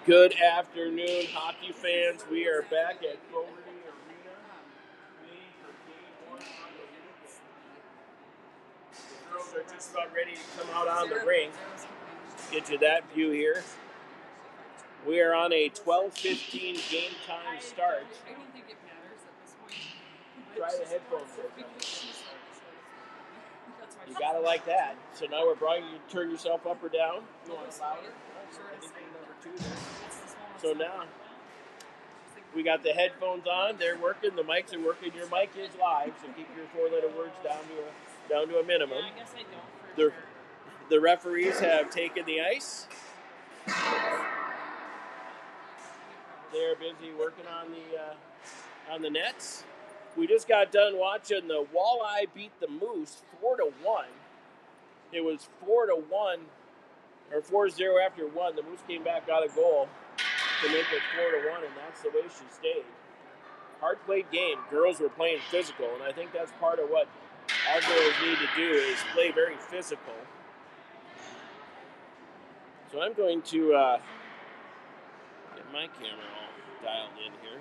Good afternoon, hockey fans. We are back at Goalie Arena, waiting for game one on the weekend. The girls are just about ready to come out on the rink. Get you that view here. We are on a 12:15 game time start. I don't think it matters at this point. Try the headphones. You gotta like that. So now we're probably you turn yourself up or down. You want it louder? I think number 2 there. So now we got the headphones on. They're working. The mics are working. Your mic is live, so keep your 4-letter words down to a minimum. Yeah, I guess I don't. The referees have taken the ice. They're busy working on the nets. We just got done watching the Walleye beat the Moose 4-1. It was 4-1 or 4-0 after 1. The Moose came back, got a goal to make it 4-1, and that's the way she stayed. Hard played game. Girls were playing physical, and I think that's part of what our girls need to do is play very physical. So I'm going to get my camera all dialed in here.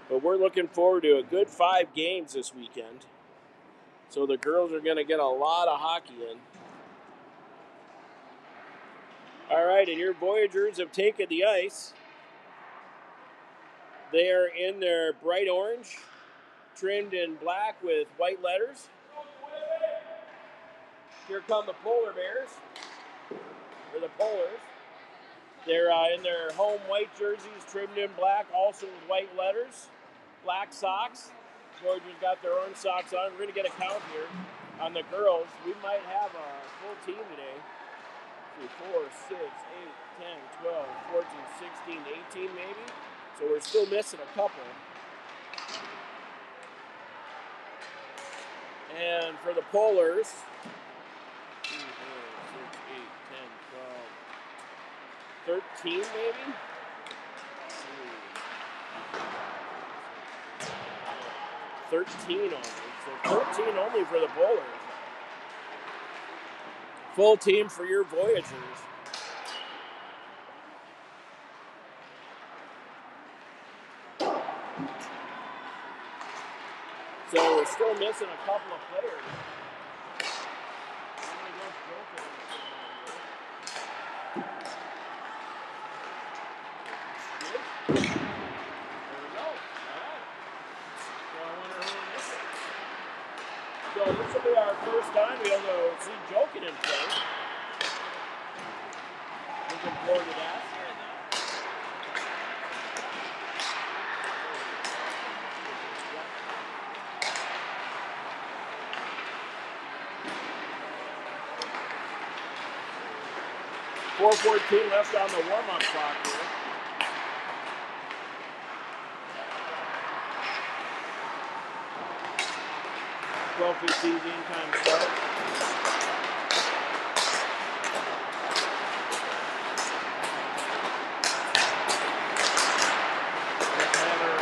But we're looking forward to a good 5 games this weekend. So the girls are going to get a lot of hockey in. All right, and your Voyageurs have taken the ice. They are in their bright orange, trimmed in black with white letters. Here come the Polar Bears, or the Polars. They're in their home white jerseys, trimmed in black, also with white letters. Black socks. Voyageurs got their orange socks on. We're going to get a count here on the girls. We might have a full team today. 4, 6, 8, 10, 12, 14, 16, 18 maybe. So we're still missing a couple. And for the Polars, 2, 4, 6, 8, 10, 12, 13 maybe? 13 only. So 13 only for the Polars. Full team for your Voyageurs. So we're still missing a couple of players. There we go. All right. So I wonder who we're missing. So this will be our first time we'll go see Jokin in play. Looking forward to that. 4:14 left on the warm-up clock here. .12:15 game time start. Next hammer,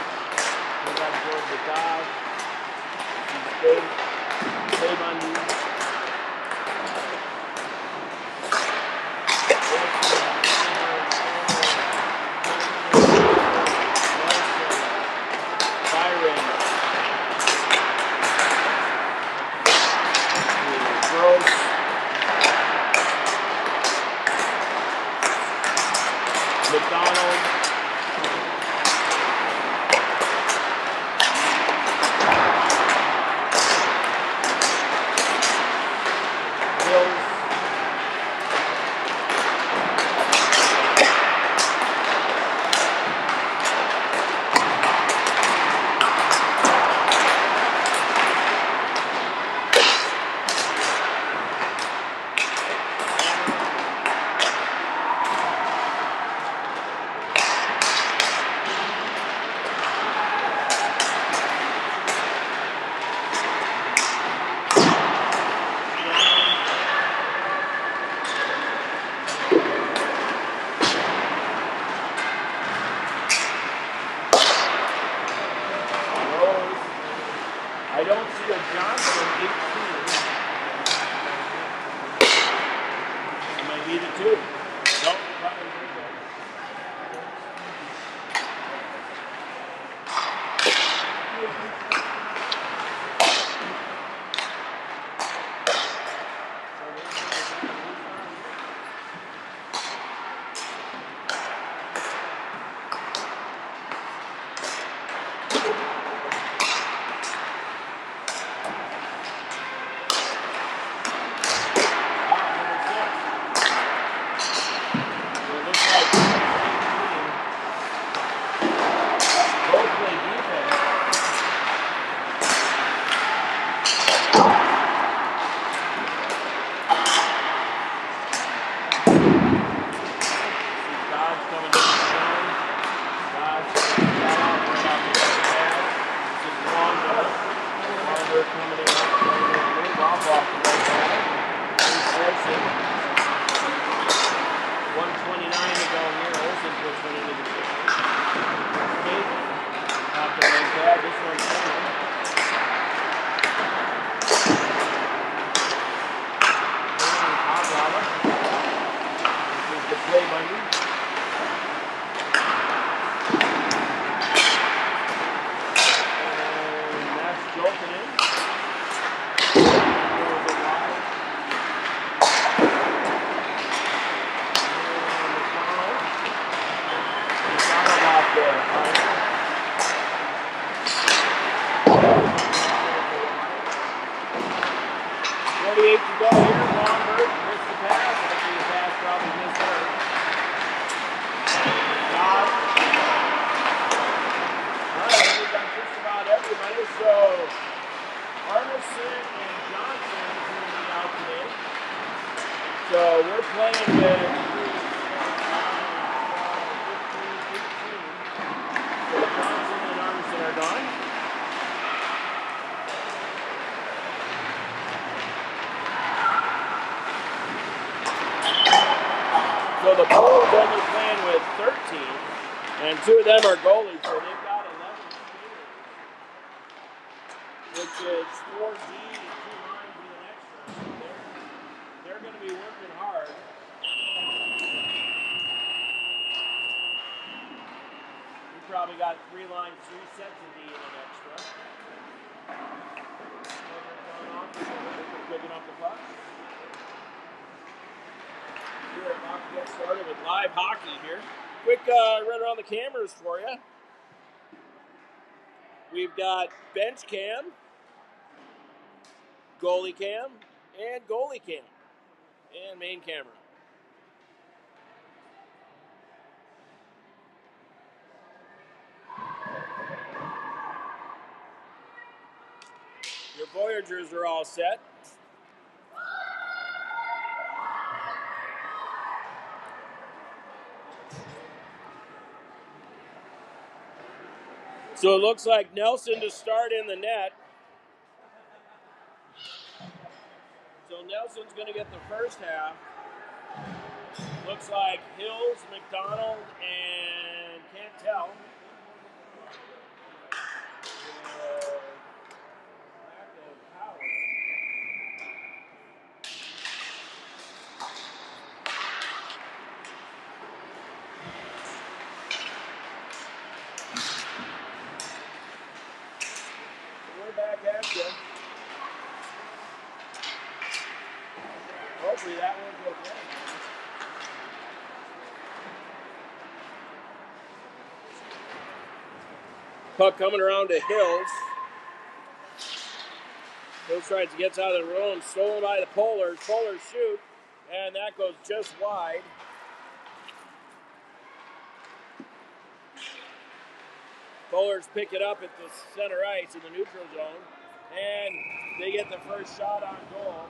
we got George McDowell. Save on you. McDonald. Hills. to go here. Olsen puts one into the field. Kate off the leg pad. This one's coming. Hot lava. This is the play button. And that's jolting in. To go here, Longberg missed the pass. Actually, the pass probably missed her. God. Alright, we got just about everybody. So, Arneson and Johnson is going to be out today. So, we're playing with 15, 18. So, Johnson and Arneson are gone. So the Bulls only playing with 13, and 2 of them are goalies, so they've got 11 spinners, which is 4 D, 2 lines with an extra. So they're going to be working hard. We probably got 3 lines, 3 sets of D and an extra. We're picking up the puck. We're about to get started with live hockey here. Quick run around the cameras for you. We've got bench cam, goalie cam, and goalie cam, and main camera. Your Voyageurs are all set. So it looks like Nelson to start in the net. So Nelson's going to get the first half. Looks like Hills, McDonald, and Cantel. Lack of power. We're back at you. Hopefully that one's okay. Puck coming around to Hills. Hills tries to get out of the room, stolen by the Polars. Polars shoot, and that goes just wide. Polars pick it up at the center ice in the neutral zone, and they get the first shot on goal.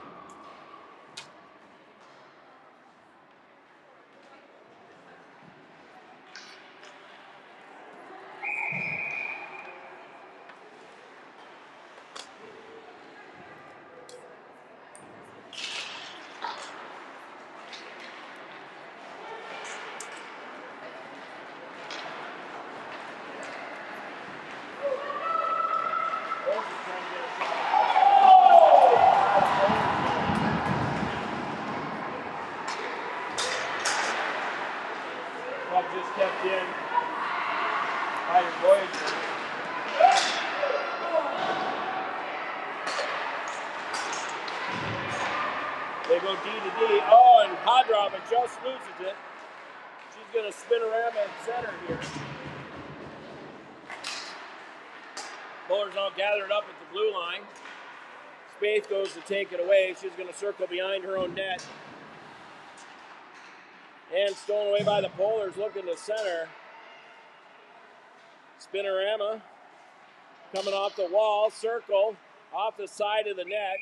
Puck just kept in by your Voyageurs. They go D to D. Oh, and Hodrova just loses it. She's going to spin around at center here. Polars all gathered up at the blue line. Spaeth goes to take it away. She's going to circle behind her own net. And stolen away by the Polars, looking to center. Spinorama coming off the wall, circle, off the side of the net.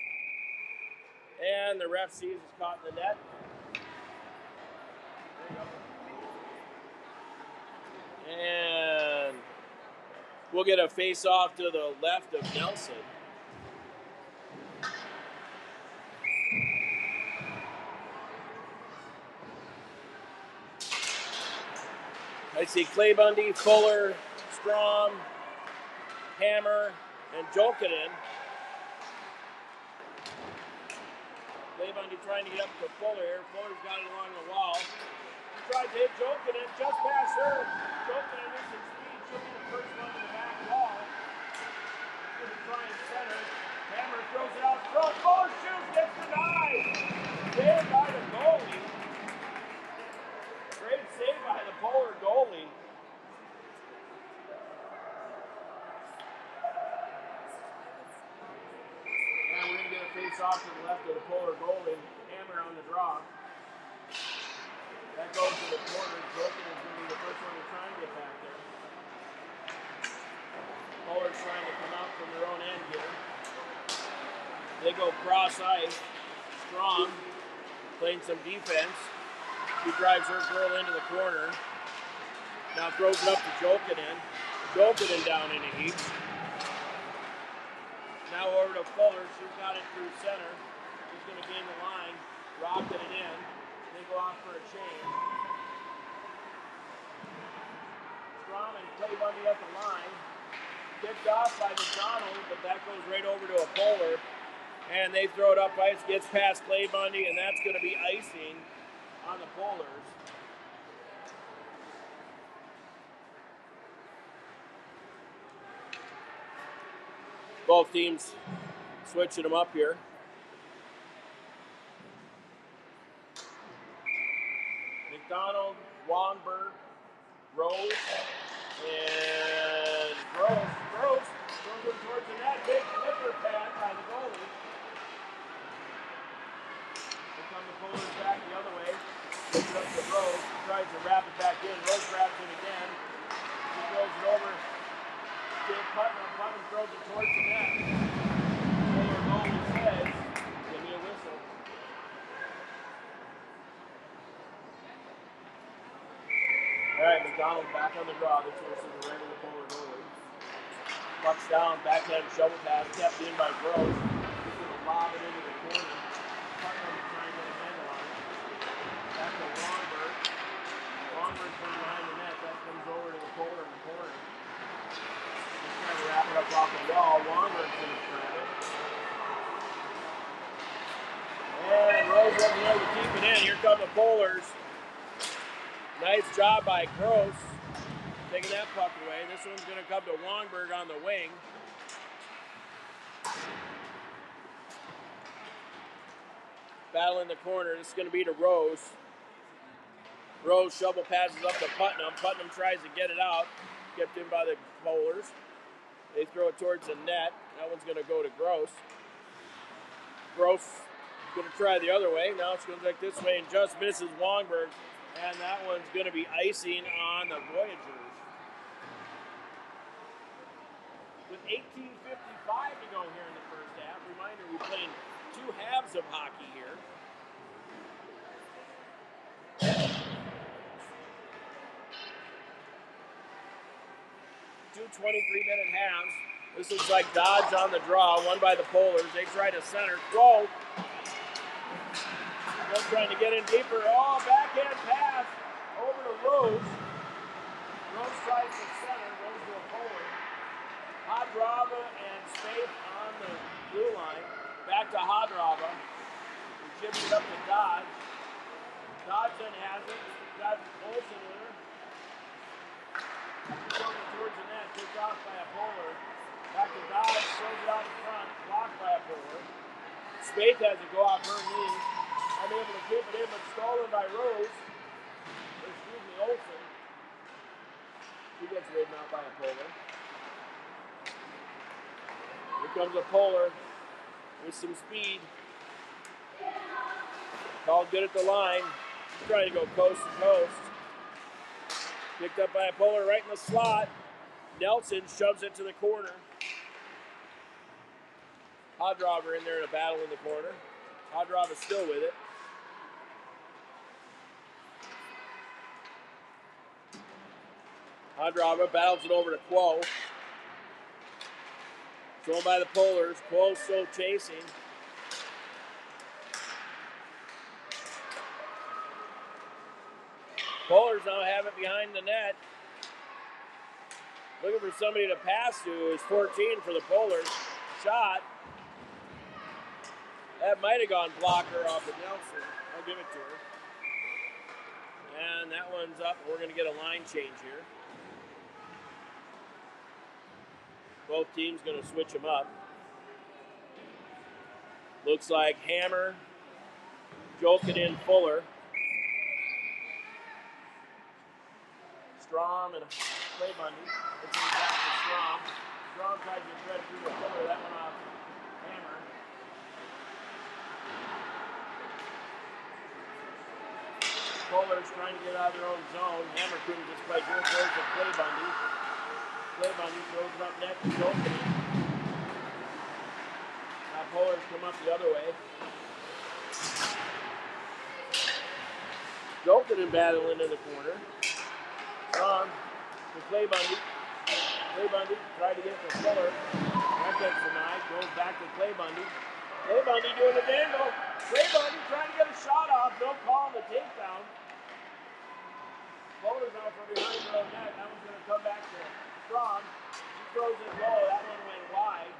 And the ref sees it's caught in the net. And we'll get a face-off to the left of Nelson. I see Clay Bundy, Fuller, Strom, Hammer, and Jokinen. Clay Bundy trying to get up to Fuller here. Fuller's got it along the wall. Tried to hit Jokinen, just past her. Jokinen is in speed. She'll be the first one to the back wall. Going to try and center. Hammer throws it out front. Fuller shoots, gets denied. Saved by the goalie. Great save by the Polar goalie. And we're going to get a face off to the left of the Polar goalie. Hammer on the draw. That goes to the corner. Broken is going to be the first one to try and get back there. Polar's trying to come out from their own end here. They go cross ice. Strong, playing some defense. She drives her girl into the corner. Now throws it up to Jokinen. Jokinen down in a heap. Now over to Fuller. She's got it through center. She's going to gain the line. Rocking it in. They go off for a change. Strom and Clay Bundy at the line. Kicked off by McDonald, but that goes right over to a Polar. And they throw it up ice, gets past Clay Bundy, and that's going to be icing on the Polars. Both teams switching them up here. McDonald, Wongberg, Rose, and Gross. Gross throws it towards the net. Big flipper pad by the goalie. Here come the Polars back the other way. Puts it up to Rose. Tries to wrap it back in. Rose grabs it again. He throws it over to Putnam. Putnam throws it towards the net. Polar goalie says, give me a whistle. All right, McDonald back on the draw. This was the right of the Polar goalie. Puck's down, backhand shovel pass, kept in by Gross. He's going to lob it into the corner. Putnam trying to get a handle on it. Back to Wongberg. Wongberg's from behind the net. That comes over to the Polar in the corner. He's trying to wrap it up off the wall. Wongberg's going to grab it. And Rose wasn't able to keep it in. Here come the Polars. Nice job by Gross, taking that puck away. This one's going to come to Wongberg on the wing. Battle in the corner. This is going to be to Rose. Rose shovel passes up to Putnam. Putnam tries to get it out. Kept in by the Polars. They throw it towards the net. That one's going to go to Gross. Gross is going to try the other way. Now it's going to go this way and just misses Wongberg. And that one's going to be icing on the Voyageurs. With 18:55 to go here in the first half. Reminder, we're playing two halves of hockey here. 2 23-minute halves. This looks like Dodge on the draw, won by the Polars. They try to center. Whoa! Still trying to get in deeper. Oh, backhand pass over to Rose. Rose tries to center, goes to a Polar. Hadrava and Spaeth on the blue line. Back to Hadrava. He chips it up to Dodge. Dodge then has it. Got Olsen with her. Going towards the net, kicked off by a Polar. Back to Dodge, throws it out in front, blocked by a Polar. Spaeth has to go off her knee. Unable to keep it in, but stolen by Rose. Olsen. He gets ridden out by a Polar. Here comes a Polar with some speed. Called good at the line. He's trying to go coast to coast. Picked up by a Polar right in the slot. Nelson shoves it to the corner. Hadrava in there in a battle in the corner. Hadrava still with it. Hadrava battles it over to Quo. Thrown by the Polars. Quo still chasing. Polars now have it behind the net. Looking for somebody to pass to. Is 14 for the Polars. Shot. That might have gone blocker off of Nelson. I'll give it to her. And that one's up. We're going to get a line change here. Both teams going to switch them up. Looks like Hammer, Jokin, Fuller. Strom and Clay Bundy. It's back to Strom. Strom tries to thread through the Fuller. That one off Hammer. Fuller's trying to get out of their own zone. Hammer couldn't just play good. Throws to Clay Bundy. Clay Bundy throws it up net to Jokin. Now Fuller's come up the other way. Jokin battling in the corner. On to Clay Bundy. Clay Bundy tried to get to Fuller. That gets denied. Goes back to Clay Bundy. Clay Bundy doing a vandal. Clay Bundy trying to get a shot off. No call on the takedown. Fuller's out from behind the own net. That one's going to come back to Strom. He throws it low. That one went wide.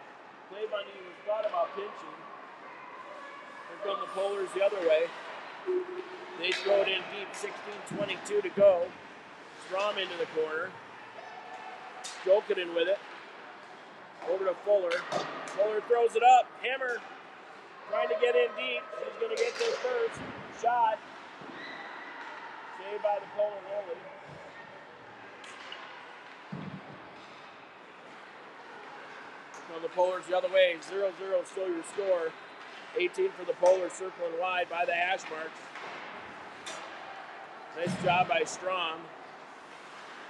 Clay Bundy was thought about pinching. Here come the Polars the other way. They throw it in deep. 16:22 to go. Strom into the corner. Jokin with it. Over to Fuller. Fuller throws it up. Hammer trying to get in deep. She's going to get there first. Shot. Saved by the Polar goalie. So the Polars the other way. 0-0 still your score. 18 for the Polars, circling wide by the hash marks. Nice job by Strom.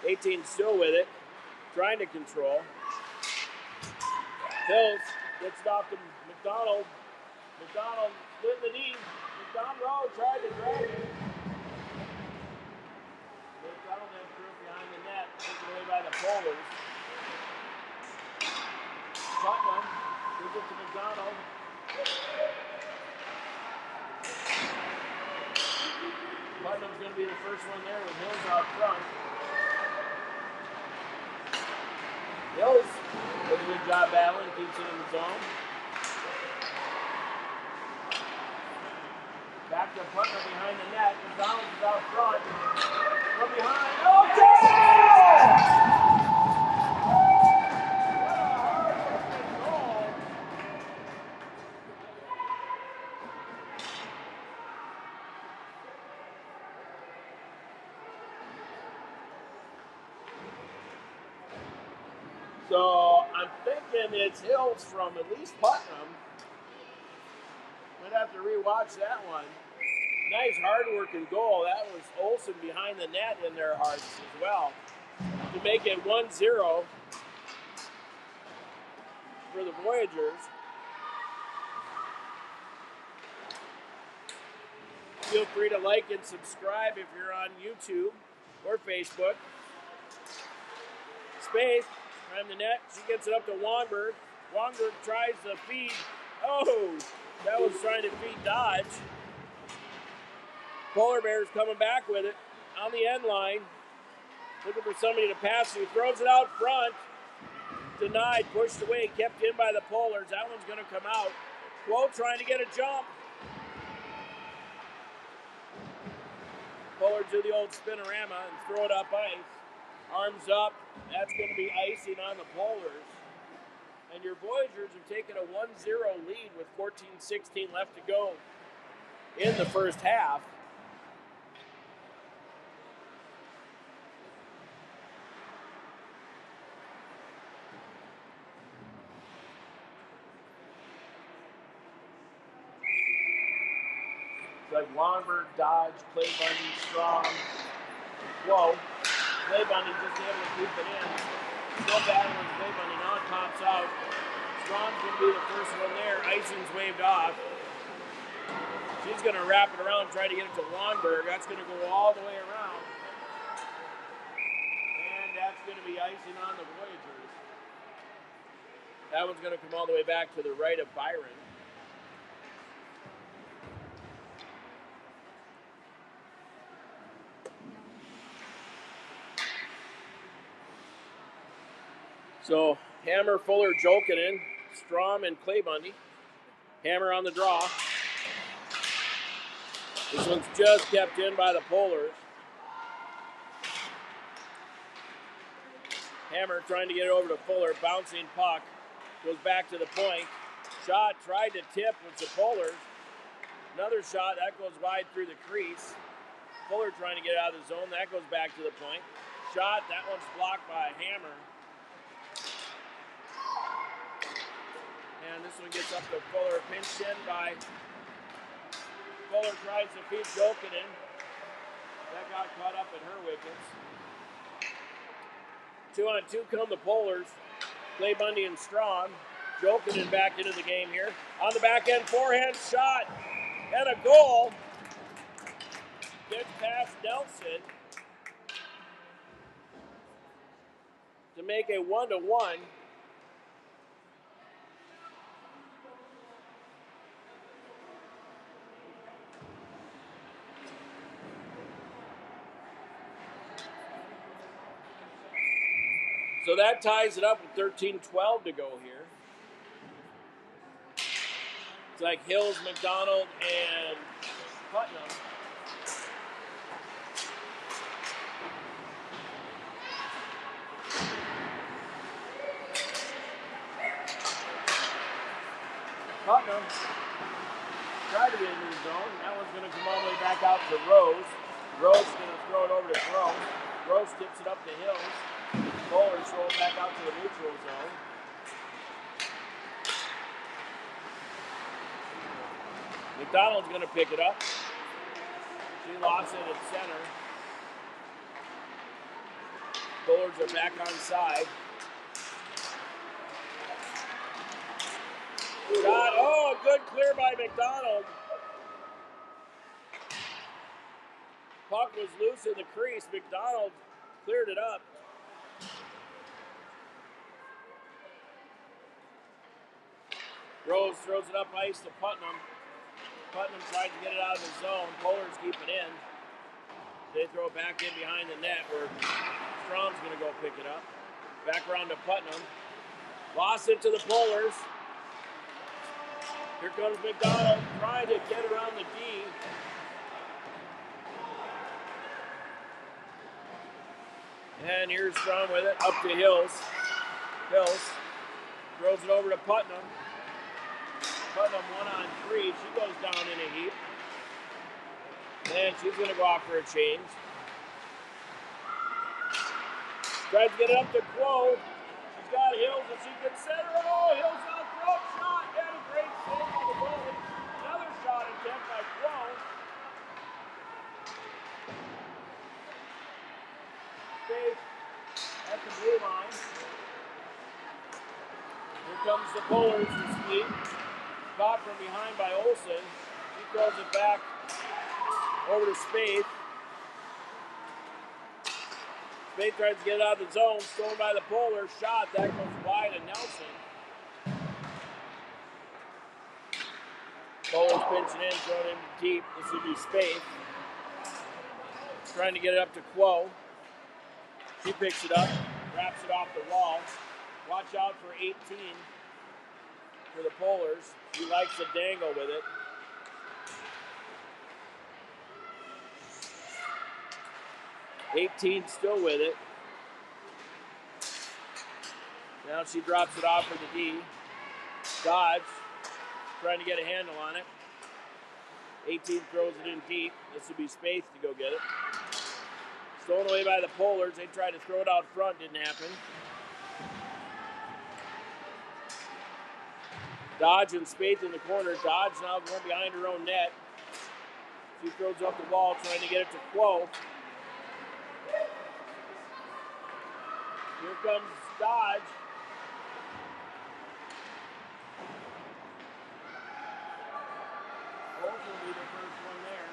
18 still with it. Trying to control. Hills gets it off to McDonald. McDonald split the knee. McDonald tried to drag it. McDonald then threw it behind the net. Taken away by the Polars. Putnam gives it to McDonald. Putnam's going to be the first one there with Hills out front. Hills does a good job battling, keeps it in the zone. Back to Putnam behind the net. McDonald is out front. From behind. Oh, goal! So I'm thinking it's Hills from at least Putnam. Might have to rewatch that one. Nice hard working goal. That was Olsen behind the net in their hearts as well. To make it 1-0 for the Voyageurs. Feel free to like and subscribe if you're on YouTube or Facebook. Space. Behind the net, she gets it up to Wongberg. Wongberg tries to feed. Oh, that was trying to feed Dodge. Polar Bears coming back with it on the end line. Looking for somebody to pass to. Throws it out front. Denied, pushed away, kept in by the Polars. That one's going to come out. Quo trying to get a jump. Polars do the old spinorama and throw it up ice. Arms up. That's going to be icing on the Polars. And your Voyageurs have taken a 1-0 lead with 14:16 left to go in the first half. It's like Longberg, Dodge, Clay Bundy, Strom, Whoa. Clay Bundy just able to keep it in. Still battling Clay Bundy. Now it pops out. Strom's going to be the first one there. Icing's waved off. She's going to wrap it around, try to get it to Longberg. That's going to go all the way around. And that's going to be icing on the Voyageurs. That one's going to come all the way back to the right of Byron. So Hammer, Fuller, Jokinen, Strom, and Clay Bundy. Hammer on the draw. This one's just kept in by the Polars. Hammer trying to get it over to Fuller. Bouncing puck. Goes back to the point. Shot tried to tip with the Polars. Another shot. That goes wide through the crease. Fuller trying to get out of the zone. That goes back to the point. Shot. That one's blocked by Hammer. And this one gets up to Fuller. Pinched in by Fuller. Tries to feed Jokinen. That got caught up in her wickets. 2-on-2 come the Polars. Clay Bundy and Strong. Jokinen back into the game here. On the back end, forehand shot. And a goal. Gets past Nelson to make a 1-1. So that ties it up with 13-12 to go here. It's like Hills, McDonald, and Putnam. Putnam tried to get into the zone. That one's going to come all the way back out to Rose. Rose is going to throw it over to Gross. Gross tips it up to Hills. Bowlers roll back out to the neutral zone. McDonald's going to pick it up. She lost it at center. Bowlers are back on side. Shot. Oh, a good clear by McDonald. Puck was loose in the crease. McDonald cleared it up. Rose throws it up ice to Putnam. Putnam tries to get it out of the zone. Polars keep it in. They throw it back in behind the net where Strom's going to go pick it up. Back around to Putnam. Lost it to the Polars. Here comes McDonald trying to get around the D. And here's Strom with it, up to Hills. Hills throws it over to Putnam. Putnam 1-on-3. She goes down in a heap. And she's going to go off for a change. Tries to get it up to Quo. She's got Hills and she can center. Oh, Hills out throat shot. And a great save on the goalie. Another shot attempt by Quo. Safe at the blue line. Here comes the Polars to Spleet. Caught from behind by Olsen. She throws it back over to Spade. Spade tries to get it out of the zone. Stolen by the Polars. Shot. That goes wide of Nelson. Polars pinching in, throwing it deep. This would be Spade. Trying to get it up to Quo. She picks it up. Wraps it off the wall. Watch out for 18 for the Polars. He likes to dangle with it. $18 still with it. Now she drops it off for the D. Dodge trying to get a handle on it. 18 throws it in deep. This would be space to go get it. Stolen away by the Polars. They tried to throw it out front. Didn't happen. Dodge and Spade in the corner. Dodge now going behind her own net. She throws up the ball, trying to get it to Quo. Here comes Dodge. Olsen will be the first one there.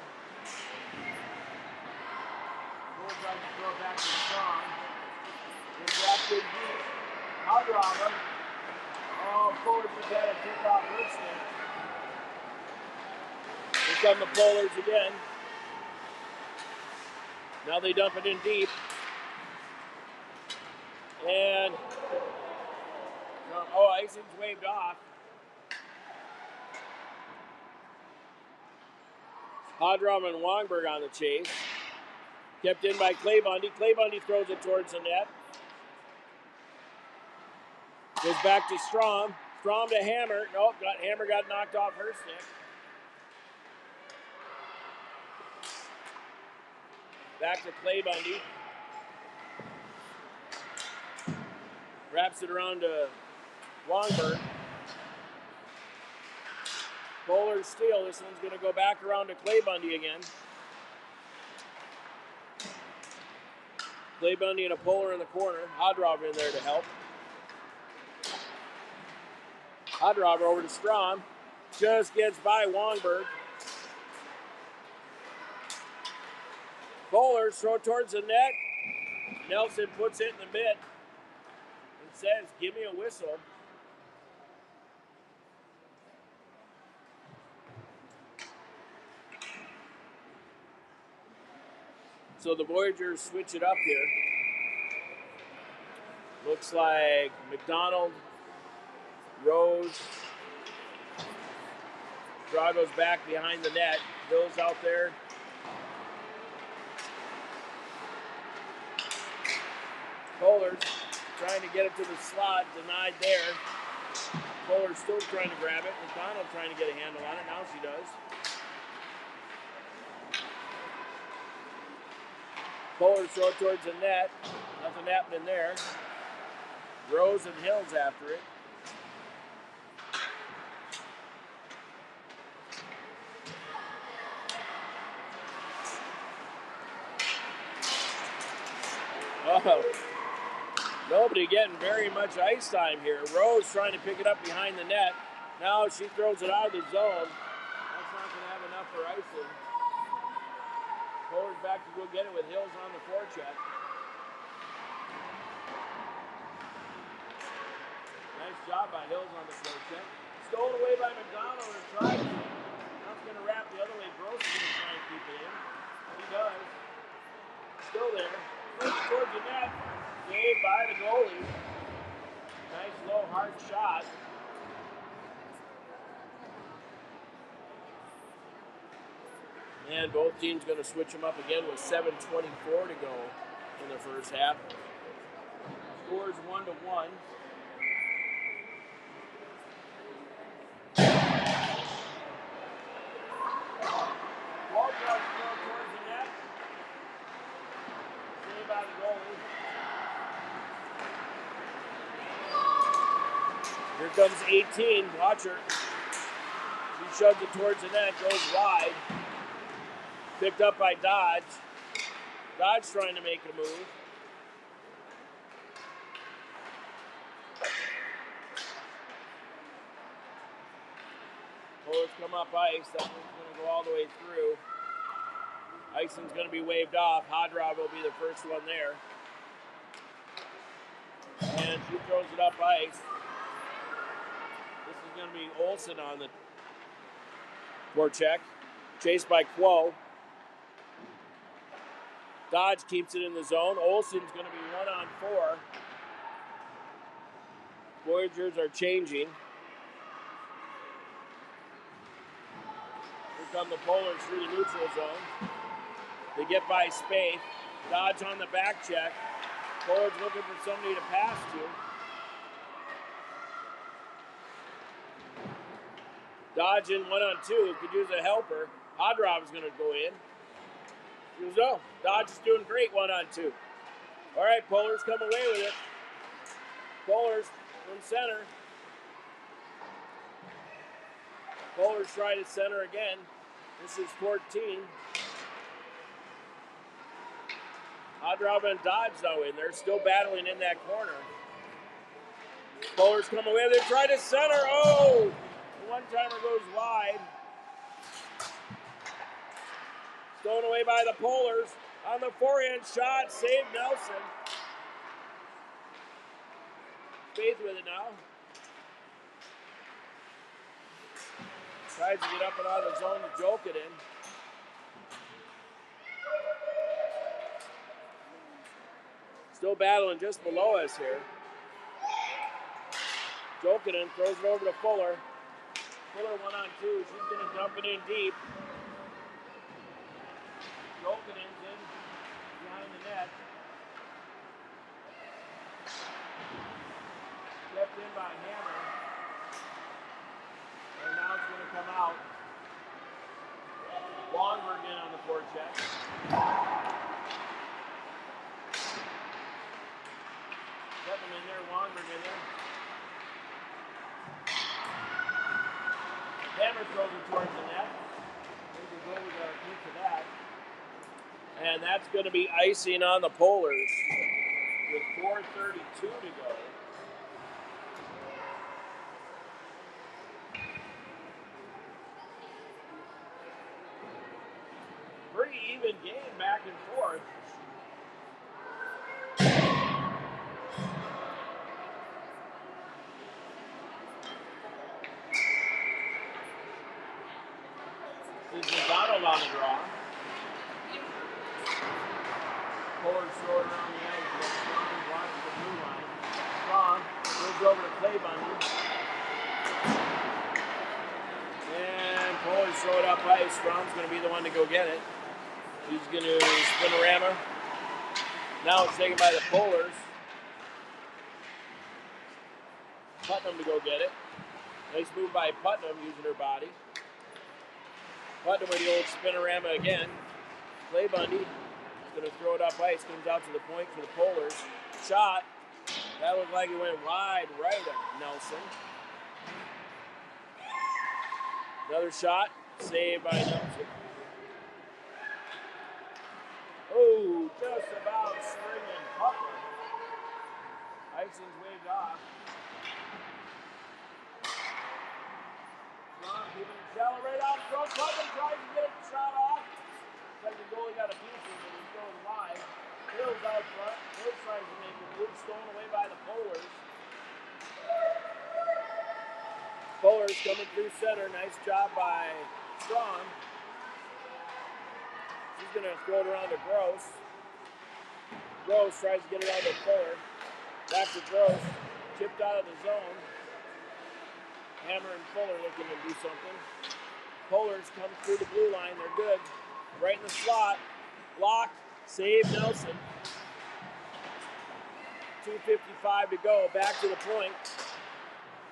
Cole tries to throw it back to Strong. It's wrapped in deep. Hug robber. Oh, Polars just had a tip-off wristlet. Here come the Polars again. Now they dump it in deep. And Oh, icing's waved off. Hodrom and Wongberg on the chase. Kept in by Clay Bundy. Clay Bundy throws it towards the net. Goes back to Strom. Strom to Hammer. Nope, Hammer got knocked off her stick. Back to Clay Bundy. Wraps it around to Wongberg. Bowler steal. This one's going to go back around to Clay Bundy again. Clay Bundy and a Polar in the corner. Hodrob in there to help. Hodrob over to Strom. Just gets by Wongberg. Bowler throw towards the net. Nelson puts it in the mitt and says, "Give me a whistle." So the Voyageurs switch it up here. Looks like McDonald, Rose, Drago's back behind the net. Bill's out there. Bowler's trying to get it to the slot, denied there. Bowler's still trying to grab it. McDonald trying to get a handle on it. Now she does. Bowler throw it towards the net. Nothing happening there. Rose and Hills after it. Oh, nobody getting very much ice time here. Rose trying to pick it up behind the net. Now she throws it out of the zone. That's not going to have enough for icing. Bowler's back to go get it with Hills on the forecheck. Nice job by Hills on the forecheck. Stolen away by McDonald and tried to. Now it's going to wrap the other way. Gross is going to try and keep it in. He does. Still there. Towards the net. Saved by the goalie. Nice low hard shot. And both teams going to switch them up again with 7:24 to go in the first half. Scores 1-1. Waldrop throw towards the net. Saved by the goalie. Here comes 18. Watch her. She shoves it towards the net. Goes wide. Picked up by Dodge. Dodge trying to make a move. Bullets come up ice. That one's going to go all the way through. Icing's going to be waved off. Hodrob will be the first one there. And she throws it up ice. This is going to be Olsen on the forecheck. Chased by Quo. Dodge keeps it in the zone. Olsen's going to be 1-on-4. Voyageurs are changing. Here come the Polars through the neutral zone. They get by Spaeth. Dodge on the back check. Polars looking for somebody to pass to. Dodge in 1-on-2. Could use a helper. Hodrob is going to go in. Here we go. Dodge is doing great 1-on-2. All right, Polars come away with it. Polars from center. Polars try to center again. This is 14. Hodrob and Dodge though in there, still battling in that corner. Polars come away with it. Try to center. Oh! The one-timer goes wide. Stolen away by the Polars. On the forehand shot, saved Nelson. Faith with it now. Tries to get up and out of the zone to joke it in. Still battling just below us here. Jokinen throws it over to Fuller. Fuller 1-on-2. She's going to dump it in deep. Jokinen's in behind the net. Kept in by Hammer. And now it's going to come out. Longberg in on the forecheck. Putnam in there, Longberg in there. Hammer throws it towards the net. Maybe the goalie got a piece of that. And that's going to be icing on the Polars with 4:32 to go. Pretty even game back and forth. This is McDonald on the draw. Polars throw it around the edge. Strong blocks the blue line. Strong moves over to Clay Bundy. And Polars throw it up ice. Strong's going to be the one to go get it. He's going to spinorama. Now it's taken by the Polars. Putnam to go get it. Nice move by Putnam using her body. Putnam with the old spinorama again. Clay Bundy is going to throw it up ice. Comes out to the point for the Polars. Shot. That looked like it went wide right at Nelson. Another shot. Saved by Nelson. Oh, just about stringing Putnam. Icing's waved off. Strong keeping it shallow right out front. Putnam tries to get the shot off. Second goalie got a piece of it, but he's going wide. Hills out front. Hills tries to make a move. Stolen away by the Polars. Polars coming through center. Nice job by Strong. She's going to throw it around to Gross. Gross tries to get it out to Fuller. Back to Gross. Chipped out of the zone. Hammer and Fuller looking to do something. Polars come through the blue line. They're good. Right in the slot. Blocked. Save Nelson. 2:55 to go. Back to the point.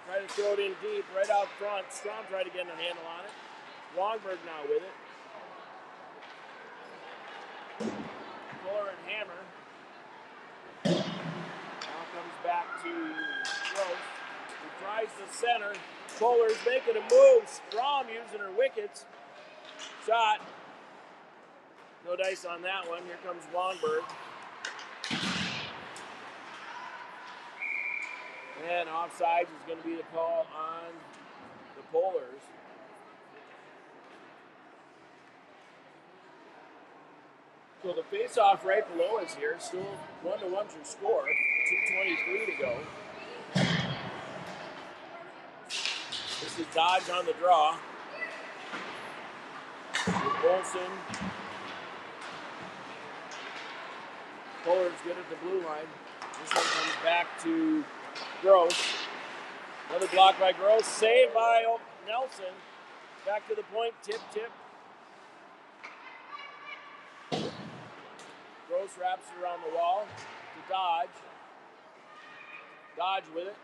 Try to throw it in deep. Right out front. Strong tried to get a handle on it. Longberg now with it. Fuller and Hammer. Now comes back to Gross. He tries the center. Polars making a move. Strong using her wickets. Shot. No dice on that one. Here comes Longberg. And offsides is going to be the call on the Polars. So the face-off right below us here, still 1-1 your score, 2:23 to go. This is Dodge on the draw. With Olsen. Polars good at the blue line. This one comes back to Gross. Another block by Gross. Saved by Nelson. Back to the point. Tip. Gross wraps it around the wall to Dodge. Dodge with it.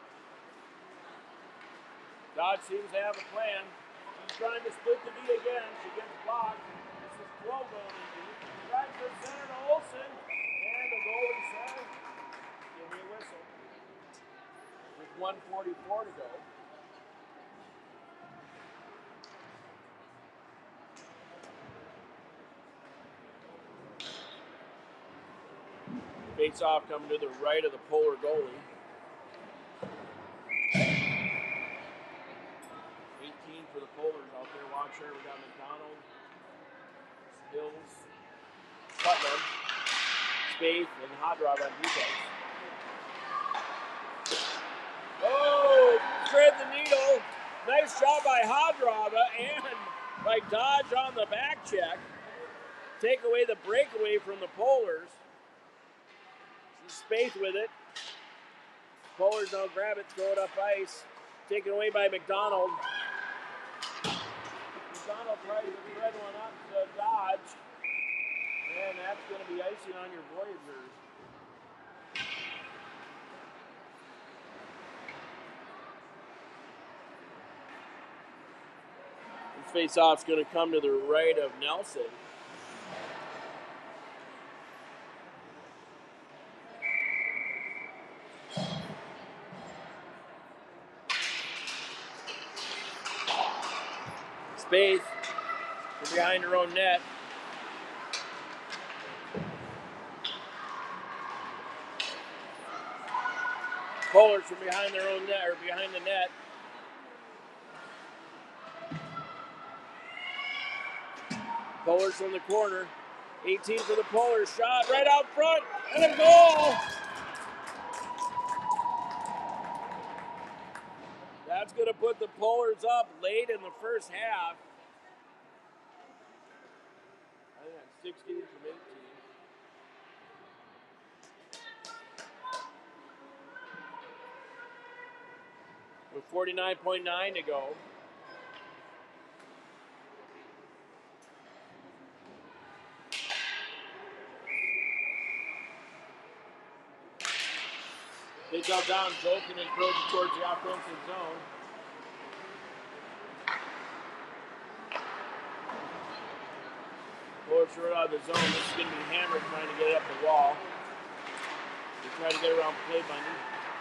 Dodge seems to have a plan. She's trying to split the D again. She gets blocked. This is Crow going in deep. Tries to center to Olsen. And the goalie says, give me a whistle. With 1:44 to go. Face-off coming to the right of the Polar goalie. 18 for the Polars out there. Watch her. We got McDonald, Hills, Putnam, Spaeth, and Hodrov on defense. Oh, thread the needle. Nice job by Hodrova and by Dodge on the back check. Take away the breakaway from the Polars. Spaeth with it. Polars now grab it, throw it up ice. taken away by McDonald. McDonald tries to thread one up to Dodge. And that's going to be icing on your Voyageurs. This face-off's going to come to the right of Nelson. Space from behind her own net. Polars from behind their own net, or behind the net. Polars from the corner. 18 for the Polars. Shot right out front. And a goal. That's going to put the Polars up late in the first half. I think that's 16 from 18. With 49.9 to go. They jump down, Jokin and throws it towards the offensive zone. Polars right out of the zone. This is going to be Hammer trying to get it up the wall. They try to get around play bunny.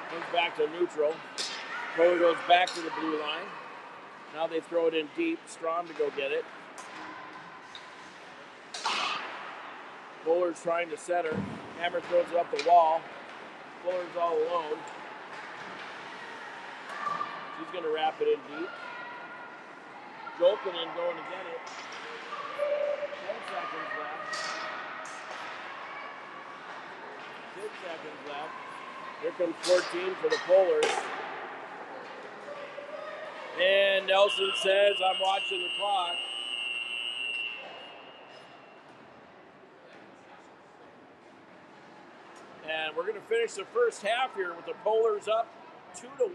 Comes back to neutral. Polar goes back to the blue line. Now they throw it in deep. Strom to go get it. Polar's trying to center. Hammer throws it up the wall. Polar's all alone. She's going to wrap it in deep. Jolkinen going to get it. 10 seconds left. 6 seconds left. Here comes 14 for the Polars. And Nelson says, I'm watching the clock. And we're going to finish the first half here with the Polars up 2-1.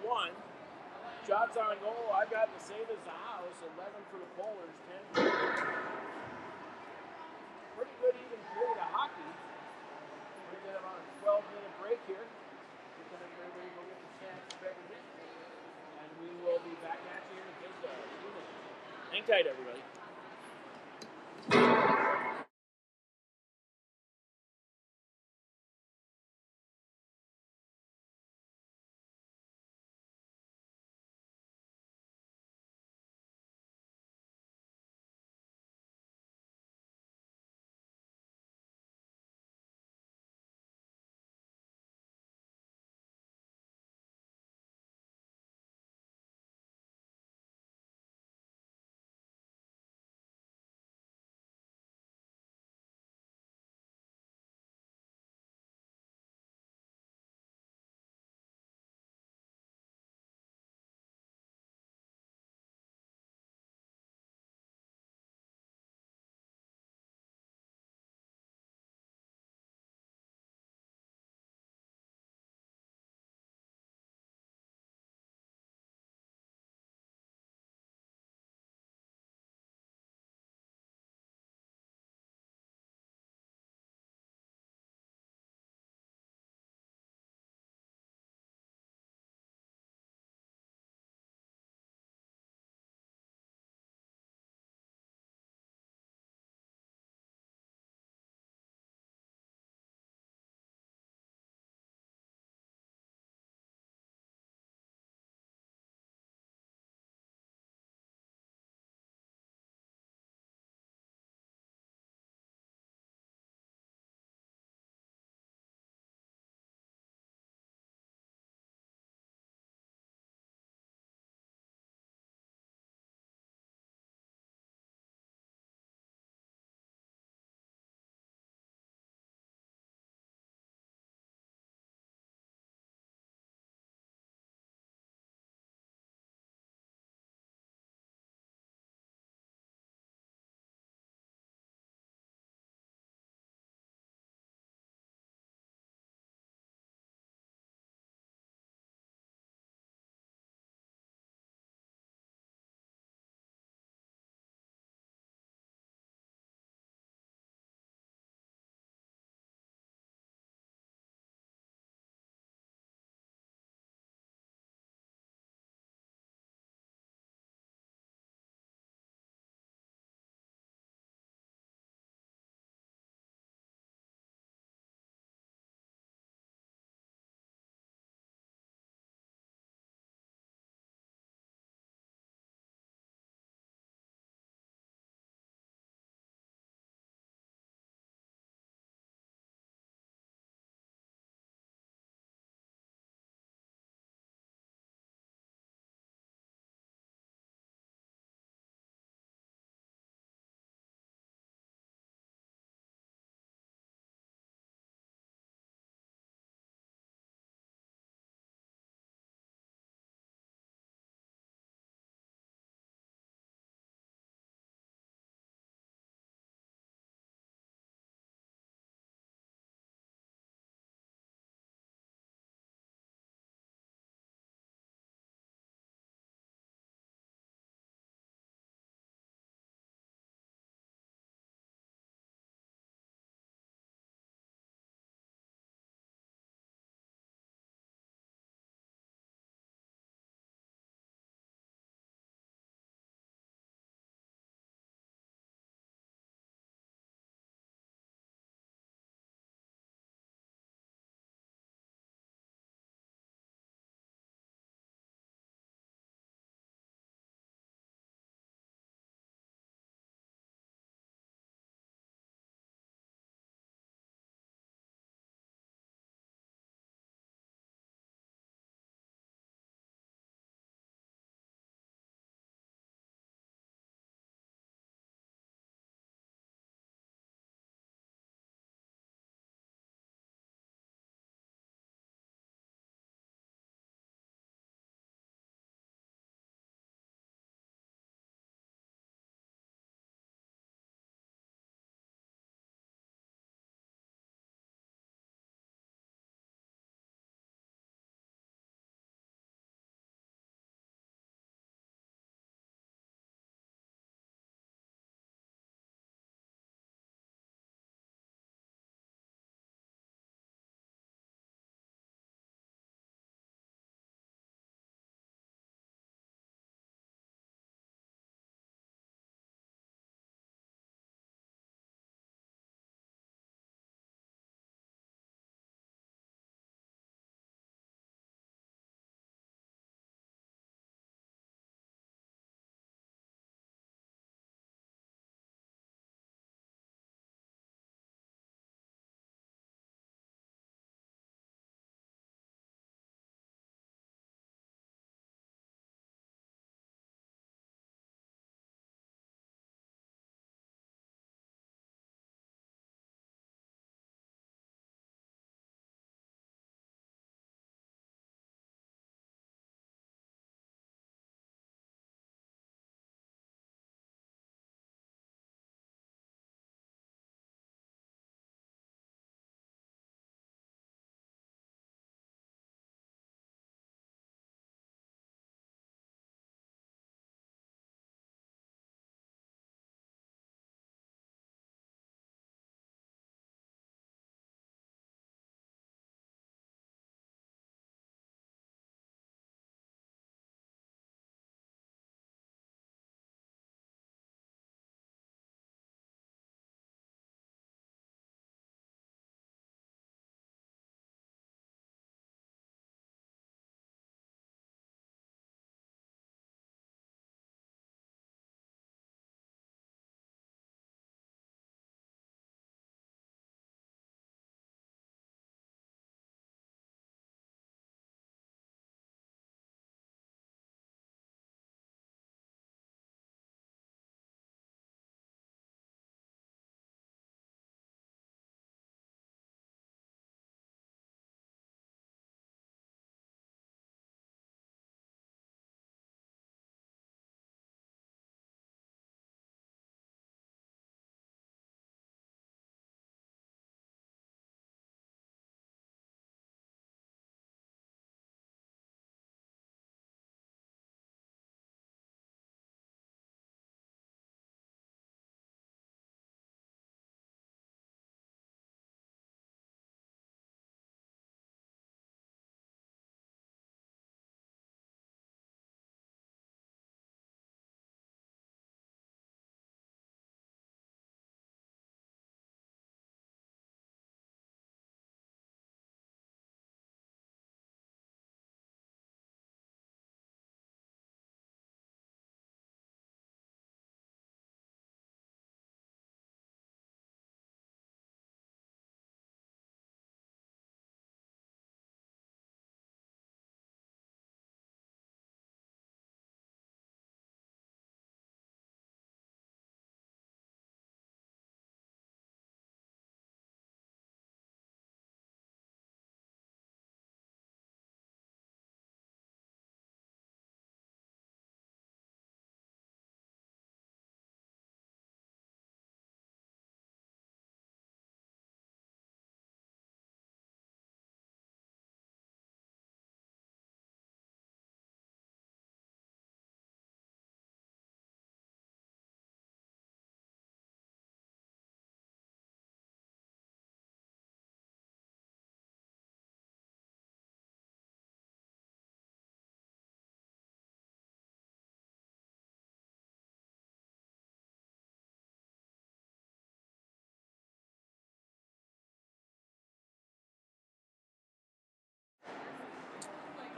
Shots on goal, I've got the same as the house. 11 for the Polars, 10 for the pretty good even period of hockey. We're going to have on a 12-minute break here. We're going to everybody go get the snacks and beverages. And we will be back at you in just a few minutes. Hang tight, everybody.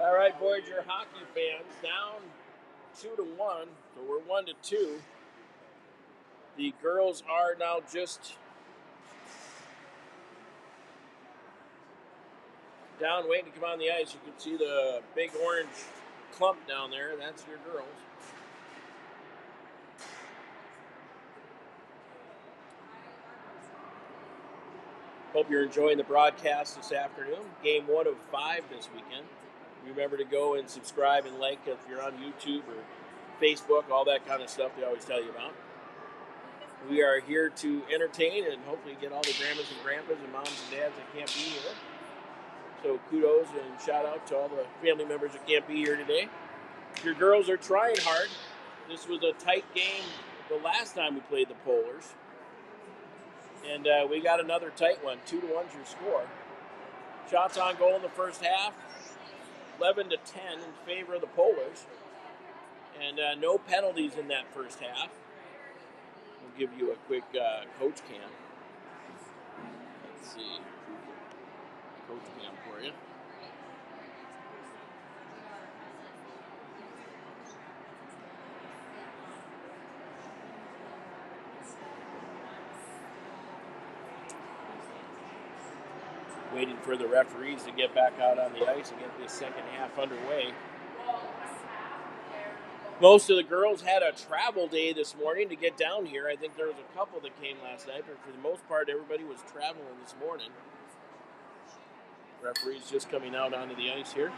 All right, Voyager hockey fans, down 2-1, so we're 1-2. The girls are now just down, waiting to come on the ice. You can see the big orange clump down there. That's your girls. Hope you're enjoying the broadcast this afternoon. Game 1 of 5 this weekend. Remember to go and subscribe and like if you're on YouTube or Facebook, all that kind of stuff they always tell you about. We are here to entertain and hopefully get all the grandmas and grandpas and moms and dads that can't be here. So kudos and shout out to all the family members that can't be here today. Your girls are trying hard. This was a tight game the last time we played the Polars. And we got another tight one. 2-1's your score. Shots on goal in the first half. 11-10 in favor of the Polars. And no penalties in that first half. We'll give you a quick coach cam. Let's see. Coach cam for you. Waiting for the referees to get back out on the ice and get this second half underway. Most of the girls had a travel day this morning to get down here. I think there was a couple that came last night, but for the most part, everybody was traveling this morning. Referees just coming out onto the ice here.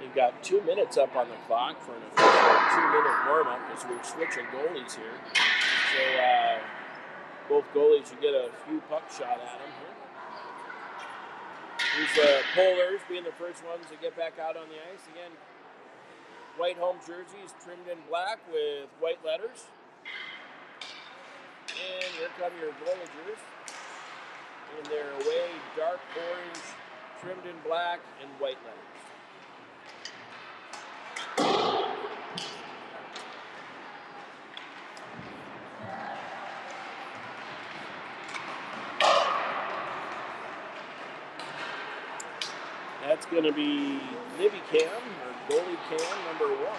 We've got 2 minutes up on the clock for an official 2-minute warm-up as we're switching goalies here. So both goalies should get a few puck shot at them here. These Polars being the first ones to get back out on the ice. Again, white home jerseys trimmed in black with white letters. And here come your Voyageurs in their away dark orange, trimmed in black and white letters. That's going to be Libby Cam, or Goalie Cam, number 1.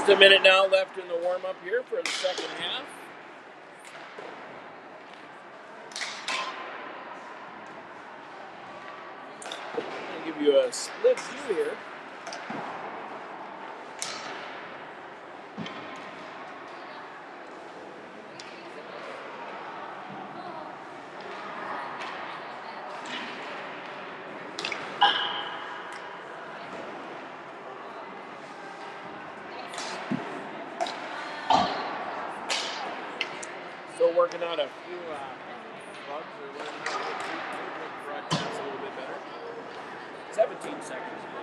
Just a minute now left in the warm-up here for the second half. I'll give you a split view here. Still working on a few bugs. We're learning how to make the broadcast a little bit better. 17 seconds ago.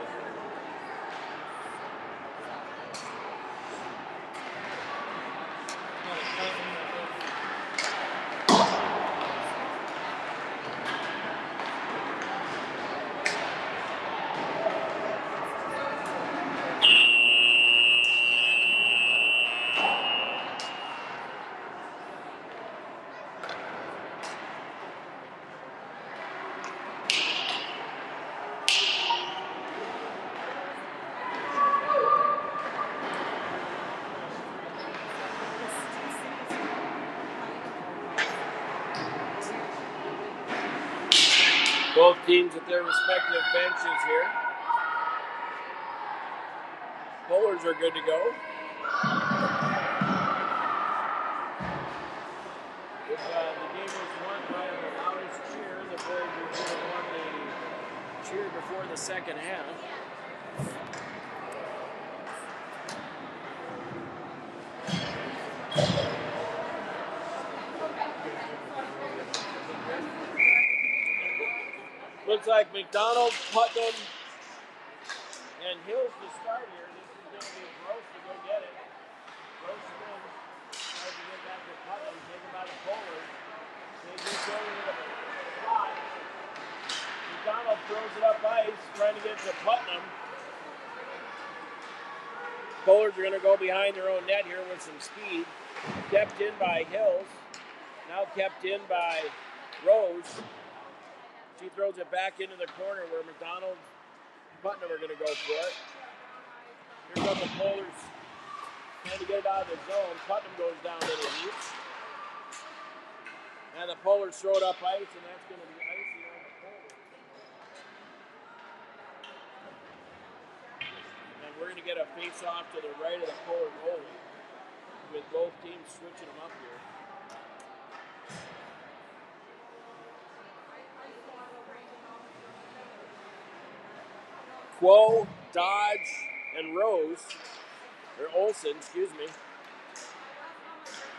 Both teams at their respective benches here. Polars are good to go. If the game was won by the loudest cheer, the Voyageurs would have won the cheer before the second half. Looks like McDonald, Putnam, and Hills to start here. This is going to be Gross to go get it. Gross spins, tries to get back to Putnam, taken by the Polars. They just go with a shot. McDonald throws it up ice, trying to get to Putnam. Polars are going to go behind their own net here with some speed. Kept in by Hills. Now kept in by Rose. She throws it back into the corner where McDonald and Putnam are going to go for it. Here come the Polars trying to get it out of the zone. Putnam goes down to the heat. And the Polars throw it up ice, and that's going to be icy on the Polars. And we're going to get a face-off to the right of the Polar goalie with both teams switching them up here. Quo, Dodge, and Rose, or Olsen, excuse me.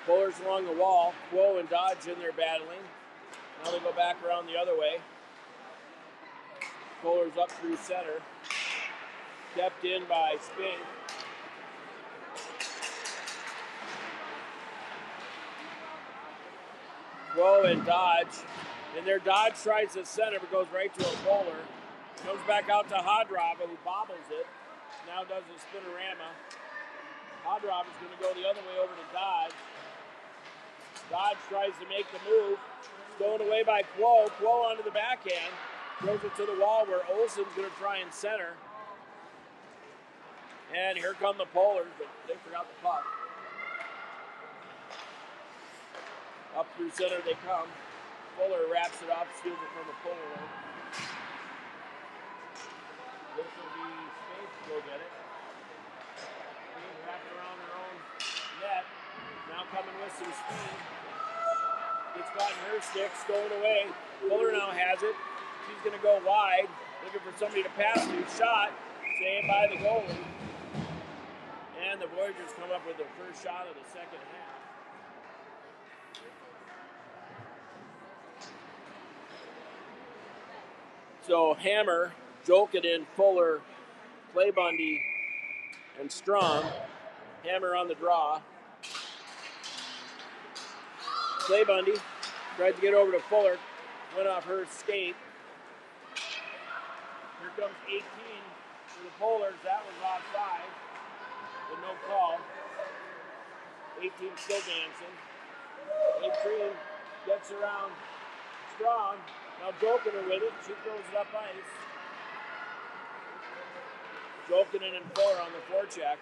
Polars along the wall. Quo and Dodge in there battling. Now they go back around the other way. Polars up through center. Kept in by Spink. Quo and Dodge. And their Dodge tries to center but goes right to a Polar. Comes back out to Hadrava, who bobbles it. Now does a spinorama. Hadrava is going to go the other way over to Dodge. Dodge tries to make the move. Stolen away by Quo. Quo onto the backhand. Throws it to the wall where Olsen's going to try and center. And here come the Polars, but they forgot the puck. Up through center they come. Fuller wraps it up, steals it from the Polar. This will be space to go get it. Wrapping around their own net. Now coming with some speed. Gets caught in her stick, stolen away. Fuller now has it. She's going to go wide, looking for somebody to pass to. Shot, saved by the goalie. And the Voyageurs come up with their first shot of the second half. So Hammer, Jolkinen, Fuller, Claybundy, and Strom. Hammer on the draw. Claybundy tried to get over to Fuller, went off her skate. Here comes 18 for the Polars. That was offside, but no call. 18 still dancing. 18 gets around Strom. Now Jolkinen with it. She throws it up ice. Jolkinen and Fuller on the forecheck.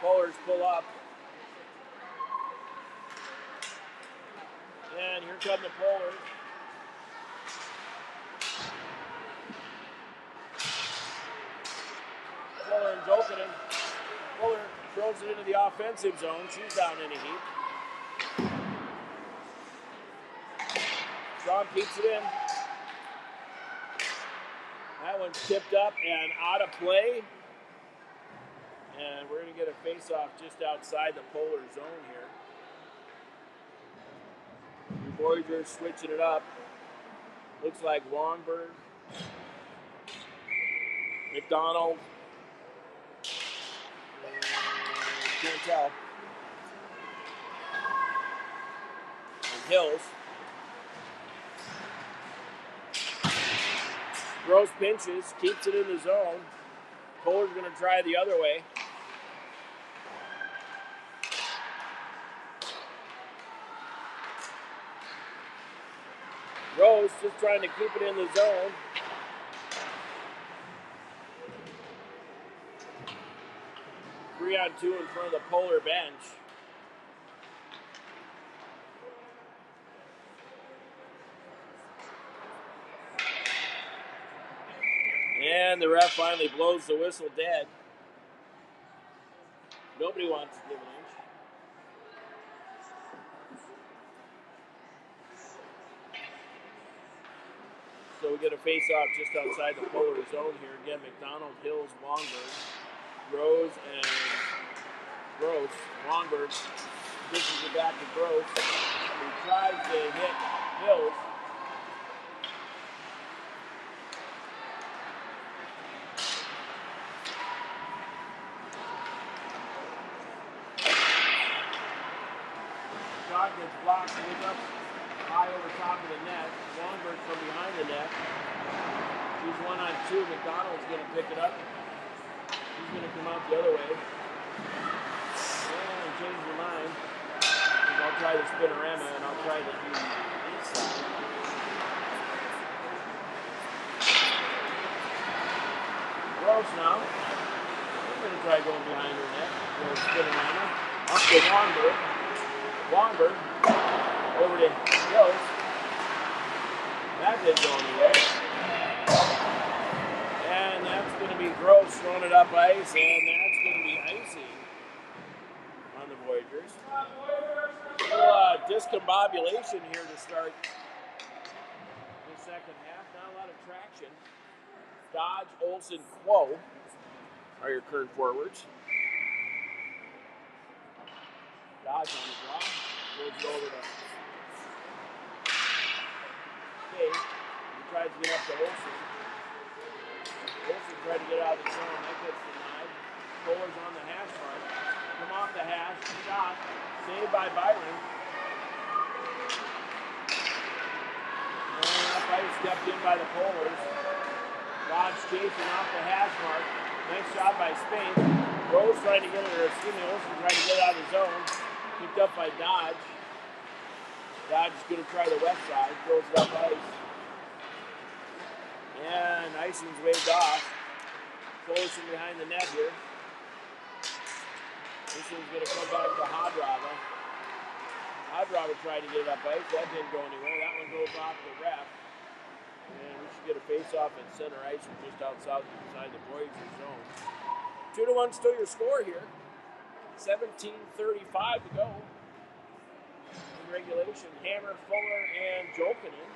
Polars pull up. And here come the Polars. Fuller and Jolkinen. Fuller throws it into the offensive zone. She's down in a heap. Strom keeps it in. That one's tipped up and out of play. And we're going to get a face-off just outside the Polar zone here. The Voyageurs switching it up. Looks like Longberg, McDonald, can't tell, and Hills. Gross pinches, keeps it in the zone. Polar's going to try the other way. Rose just trying to keep it in the zone. Three on two in front of the Polar bench. And the ref finally blows the whistle dead. Nobody wants to give an inch. So we get a face-off just outside the polar zone here. Again, McDonald, Hills, Longberg, Rose, and Gross. Longberg dishes it back to Gross. He tries to hit Hills. Shot gets blocked, goes up high over top of the net. Longberg from behind the net. He's 1-on-2. McDonald's going to pick it up. He's going to come out the other way. And change your mind. I'll try the spinorama and I'll try to do this side. Gross now. I'm going to try going behind her net. Go spinorama. Up to Longberg. Longberg. Over to Hills. That didn't go anywhere. And that's going to be Gross throwing it up ice, and that's going to be icing on the Voyageurs. A little discombobulation here to start the second half. Not a lot of traction. Dodge, Olsen, Quo are your current forwards. Dodge on the draw. Goes it over to Kay. He tries to get up to Olsen. Olsen tried to get out of the zone. That gets denied. Kohler's on the hash mark. Come off the hash. Shot. Saved by Byron. And that ice stepped in by the Kohlers. Dodge chasing off the hash mark. Nice shot by Spain. Rose trying to get it, or excuse me, Olsen trying to get out of the zone. Picked up by Dodge. Dodge is going to try the west side. Throws it up ice. And icing's waved off. Kohler's from behind the net here. This one's going to come back to Hadrava. Hadrava tried to get it up ice. That didn't go anywhere. That one goes off the ref. And we should get a face-off at center ice from just outside the Voyageurs zone. 2-1 still your score here. 17:35 to go in regulation. Hammer, Fuller, and Jokinen.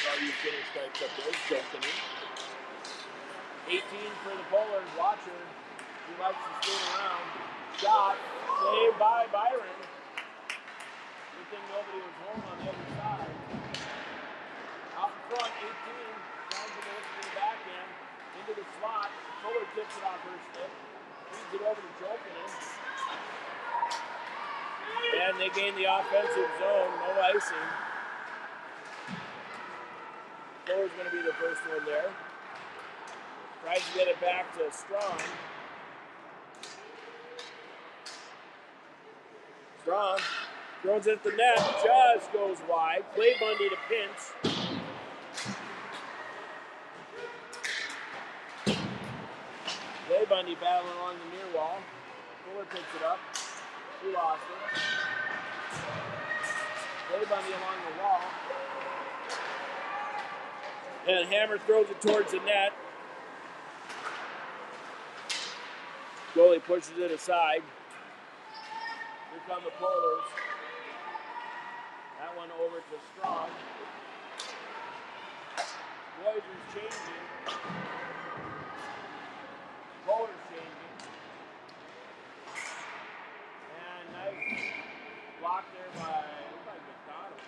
Well, you finished strikes up there. Jokinen. 18 for the Polars. Watcher. He likes to skate around. Shot. Saved by Byron. Good thing nobody was home on the other side. Out in front, 18. Trying to go to the backhand. Into the slot. Fuller tips it off her stick. Feeds it over to Jokinen. And they gain the offensive zone. No icing. Fuller's going to be the first one there. Tries to get it back to Strong. Strong throws it at the net. Just goes wide. Clay Bundy to pinch. Clay Bundy battling along the near wall. Fuller picks it up. He lost it. Clay Bundy along the wall. And Hammer throws it towards the net. Goalie pushes it aside. Here come the Polars. That one over to Strong. Voyageurs changing. Polars changing. And nice block there by McDonald.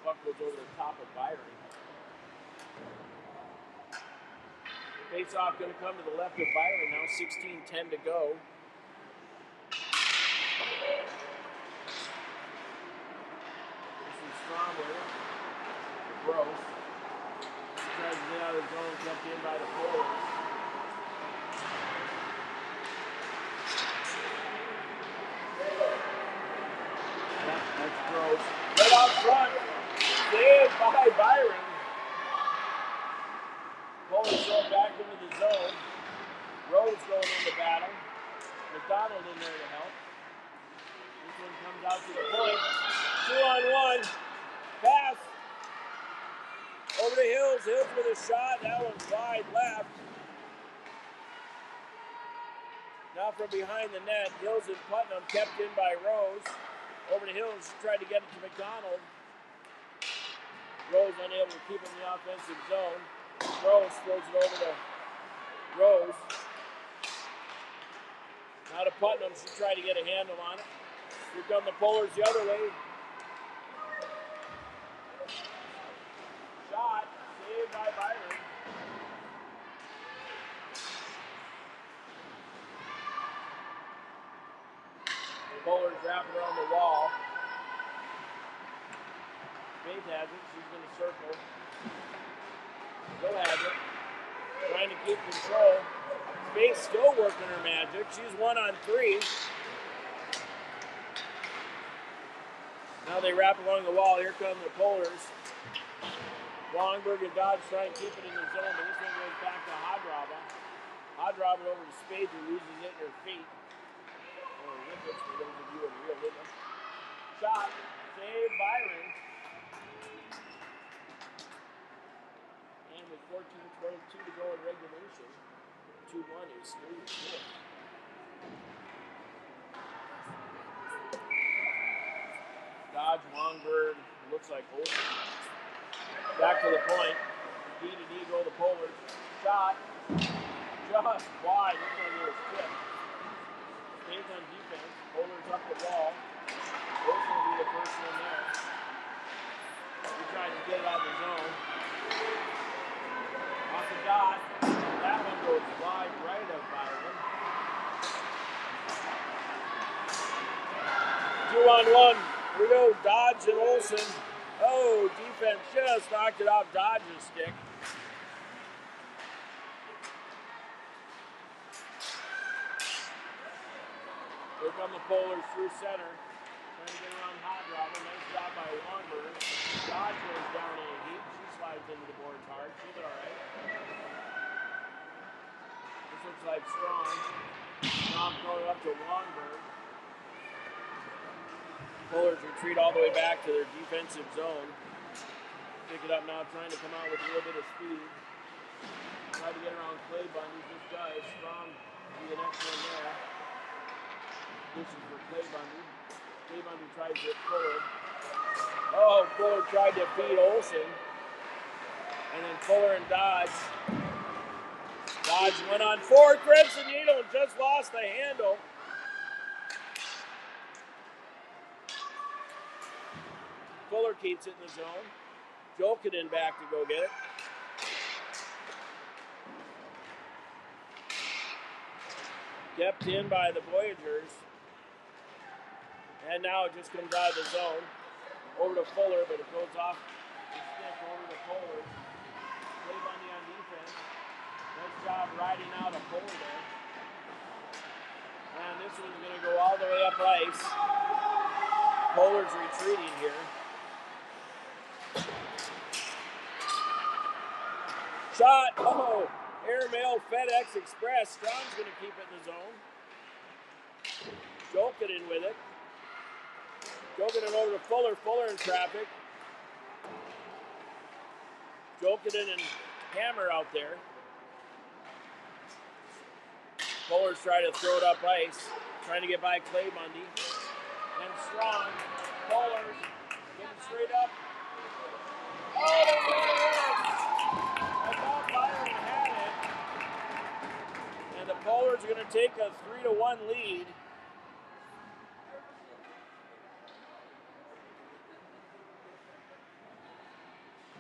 Puck goes over the top of Byron. Face-off going to come to the left of Byron now. 16:10 to go. This is Stromberg. Gross. Tries to get out of the zone, jumped in by the Polars. That's Gross. Right out front. Saved by Byron. Polars throw back into the zone. Rose going into battle. McDonald in there to help. This one comes out to the point. 2-on-1. Pass. Over to Hills. Hills with a shot. That one's wide left. Now ball from behind the net. Hills and Putnam kept in by Rose. Over to Hills, she tried to get it to McDonald. Rose unable to keep it in the offensive zone. Rose throws it over to Rose. Now to Putnam, she tried to get a handle on it. Here come the Polars the other way. Shot, saved by Byron. The Polars wrap it around the wall. Faith has it, she's going to circle. Still has it. Trying to keep control. Faith still working her magic. She's 1 on 3. Now they wrap along the wall. Here come the Polars. Longberg and Dodge try and keep it in the zone, but this one goes back to Hadraba. Hadraba over to Spade, who loses it in her feet. Or Ricketts, for those of you in real rhythm. Shot, saved Byron. And with 14:22 to go in regulation, 2-1 is smooth. Dodge, Longberg, looks like Olsen. Back to the point. D to D go the Polars. Shot. Just wide. This one was tipped. Stays on defense. Polars up the wall. Olsen will be the first one there. He tries to get it out of the zone. Off the dot. That one goes wide right of Byron. 2-on-1. Here we go. Dodge and Olsen. Oh, defense just knocked it off Dodge's stick. Here come the Polars through center. Trying to get around Hadraba. Nice job by Longberg. Dodge goes down in a heap. She slides into the boards hard. She'll be all right. This looks like Strong. Strong throwing up to Longberg. Polars retreat all the way back to their defensive zone. Pick it up now, trying to come out with a little bit of speed. Try to get around Clay Bundy. Just does. Strong will be the next one there. This is for Clay Bundy. Clay Bundy tries to hit Fuller. Oh, Fuller tried to beat Olsen. And then Fuller and Dodge. Dodge went on 4. Crimson Needle just lost the handle. Fuller keeps it in the zone. Jolkinen back to go get it. Kept in by the Voyageurs. And now it just comes out of the zone. Over to Fuller, but it goes off the stick over to Fuller. Clay Bundy on defense. Nice job riding out a Fuller there. And this one's going to go all the way up ice. Fuller's retreating here. Shot, oh, airmail FedEx Express. Strong's going to keep it in the zone. Jolkinen with it. Jolkinen over to Fuller. Fuller in traffic. Jolkinen and Hammer out there. Fuller's trying to throw it up ice. Trying to get by Clay Bundy. And Strong. Fuller's getting straight up. Oh, I thought Byron had it. And the Polars are going to take a 3-1 lead.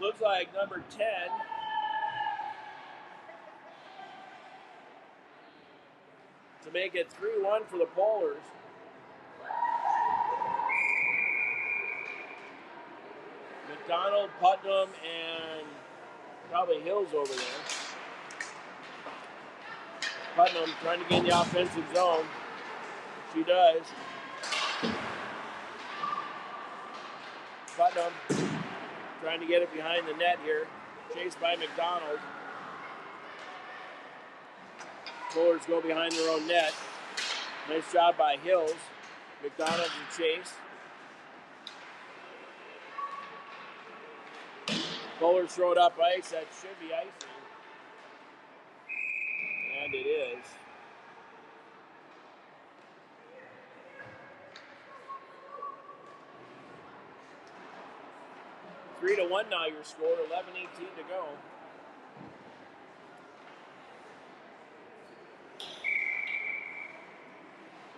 Looks like number 10. To make it 3-1 for the Polars. McDonald, Putnam, and probably Hills over there. Putnam trying to gain the offensive zone. She does. Putnam trying to get it behind the net here. Chased by McDonald. Polars go behind their own net. Nice job by Hills. McDonald and Chase. Polars throw it up ice. That should be icing. And it is. 3-1 now your score, 11-18 to go.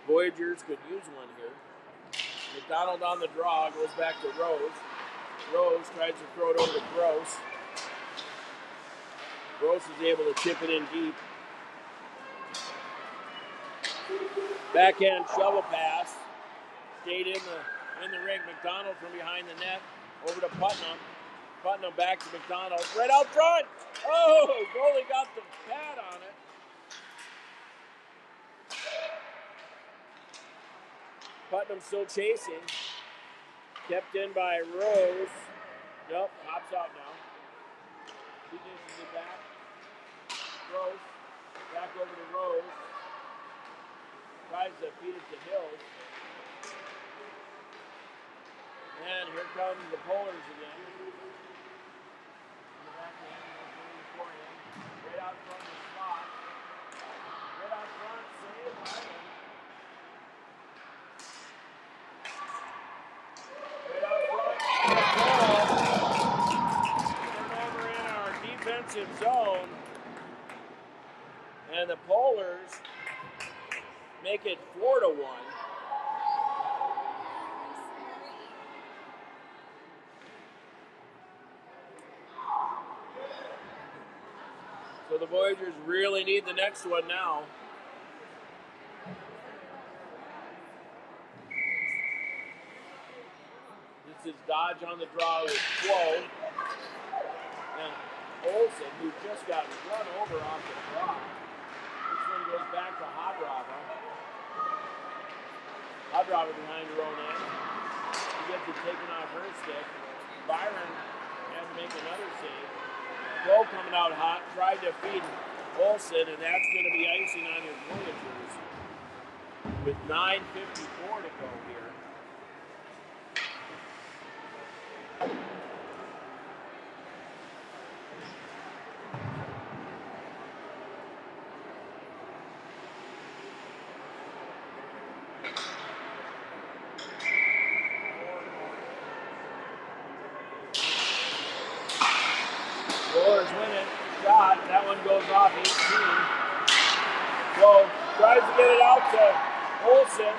Voyageurs could use one here. McDonald on the draw, goes back to Rose. Rose tries to throw it over to Gross. Gross is able to chip it in deep. Backhand shovel pass. Stayed in the ring. McDonald from behind the net. Over to Putnam. Putnam back to McDonald. Right out front. Oh, goalie got the pad on it. Putnam still chasing. Kept in by Rose. Nope, hops out now. He dishes it back. Rose. Back over to Rose. Tries to feed it to Hills. And here comes the Polars again. In the backhand, right out front of the slot. Right out front, save by him. Right out front, turnover in our defensive zone. And the Polars make it 4-1. So the Voyageurs really need the next one now. This is Dodge on the draw with Quo. And Olsen, who just got run over off the draw. This one goes back to Hadrava. Hadrava behind her own end. She gets it taken off her stick. Byron has to make another save. Quo coming out hot, tried to feed Olsen, and that's going to be icing on your Voyageurs. With 9:54 to go here. Polars win it. Shot. That one goes off 18. So tries to get it out to Olsen.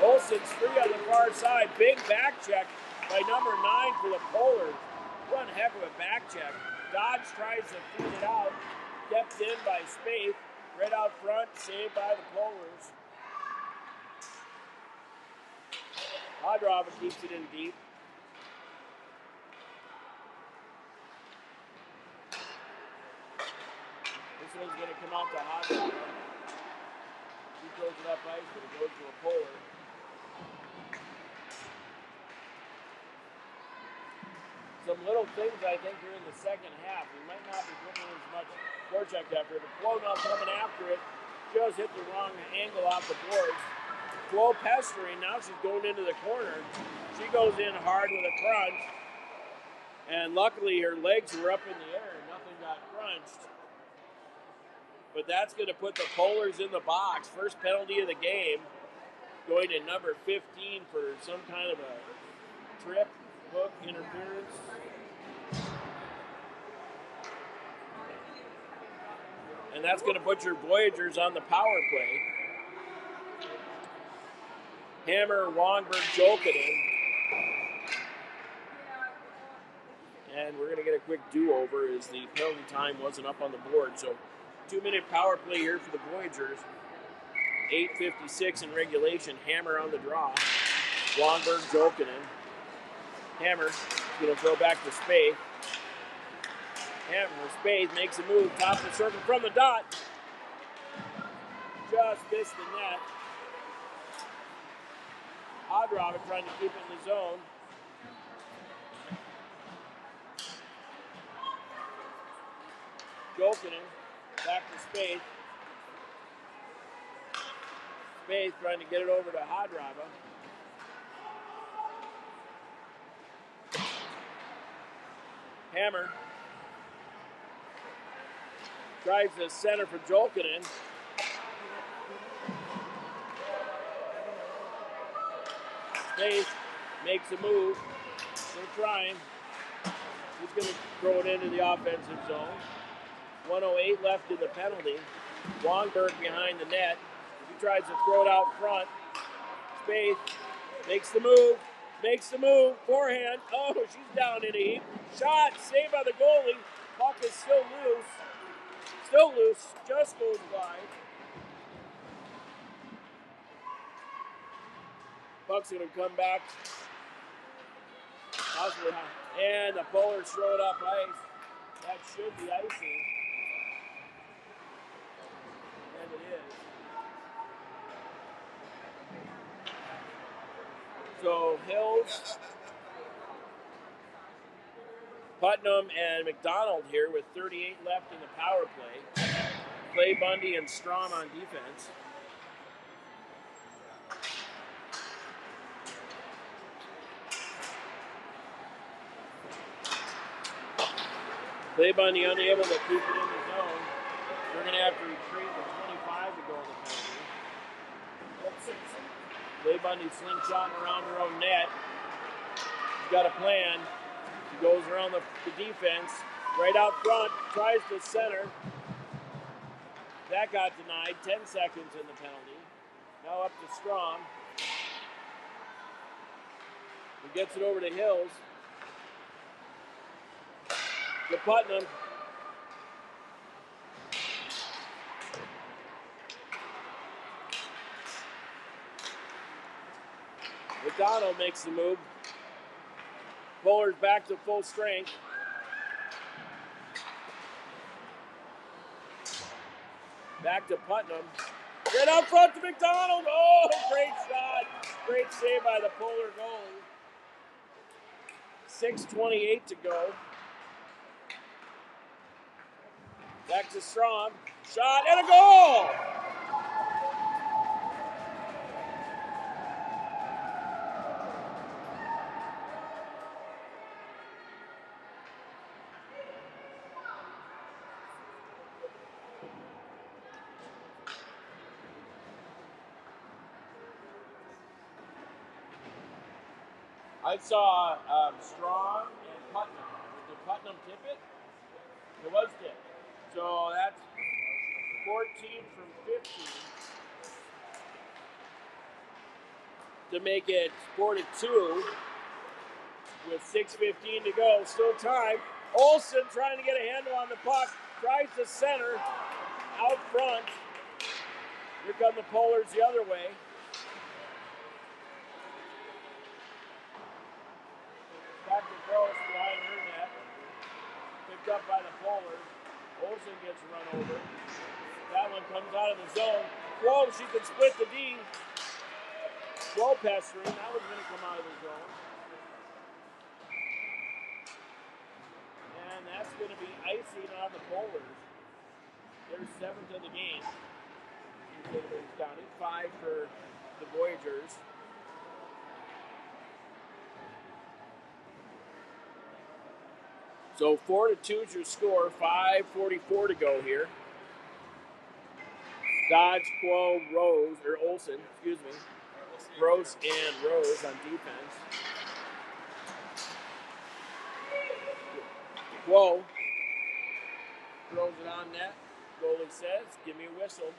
Olsen's free on the far side. Big back check by number 9 for the Polars. One heck of a back check. Dodge tries to feed it out. Kept in by Spaeth. Right out front. Saved by the Polars. Hadrava keeps it in deep. This one's going to come out to Hadrava. He throws it up ice, but it goes to a Polar. Some little things, I think, here in the second half. We might not be putting in as much forecheck effort. But Quo now coming after it. Just hit the wrong angle off the boards. Quo pestering. Now she's going into the corner. She goes in hard with a crunch. And luckily her legs were up in the air and nothing got crunched. But that's going to put the Polars in the box. First penalty of the game. Going to number 15 for some kind of a trip, hook, interference. And that's going to put your Voyageurs on the power play. Hammer, Wongberg, Jokinen. And we're going to get a quick do-over as the penalty time wasn't up on the board. So 2-minute power play here for the Voyageurs. 8:56 in regulation. Hammer on the draw. Wongberg, Jokinen. Hammer is going to throw back to Spaeth. Hammer, Spaeth makes a move. Top of the circle from the dot. Just missed the net. Hadrava trying to keep it in the zone. Jokinen back to Spaeth. Spaeth trying to get it over to Hadrava. Hammer drives the center for Jokinen. Spaeth makes a move. Still trying. going to throw it into the offensive zone. 1:08 left in the penalty. Longberg behind the net. He tries to throw it out front. Spaeth makes the move. Forehand. Oh, she's down in a heap. Shot. Saved by the goalie. Puck is still loose. Just goes wide. Puck's going to come back. And the Polars throw it up ice. That should be icing. And it is. So Hills, Putnam, and McDonald here with 38 left in the power play. Clay Bundy and Strom on defense. Clay Bundy unable to keep it in the zone. They're going to have to retreat with 25 to go in the penalty. Clay Bundy slingshotting around her own net. He's got a plan. He goes around the defense. Right out front, tries to center. That got denied. 10 seconds in the penalty. Now up to Strom. He gets it over to Hills. To Putnam. McDonald makes the move. Polars back to full strength. Back to Putnam. Right out front to McDonald. Oh, great shot. Great save by the Polar goalie. 6:28 to go. Back to Strom. Shot and a goal! I saw Strong and Putnam. Did Putnam tip it? It was tipped. So that's 14 from 15 to make it 4-2 with 6:15 to go. Still time. Olsen trying to get a handle on the puck. Tries to center out front. Here come the Polars the other way. Back to Gross behind her net. Picked up by the Polars. Olsen gets run over. That one comes out of the zone. Whoa, she can split the D. Whoa, pestering. That was going to come out of the zone. And that's going to be icing on the Polars. They're 7th of the game. County, 5 for the Voyageurs. So 4-2 is your score. 5:44 to go here. Dodge, Quo, Rose, or Olsen, excuse me. Rose and Rose on defense. Quo throws it on net. Goalie says, give me a whistle.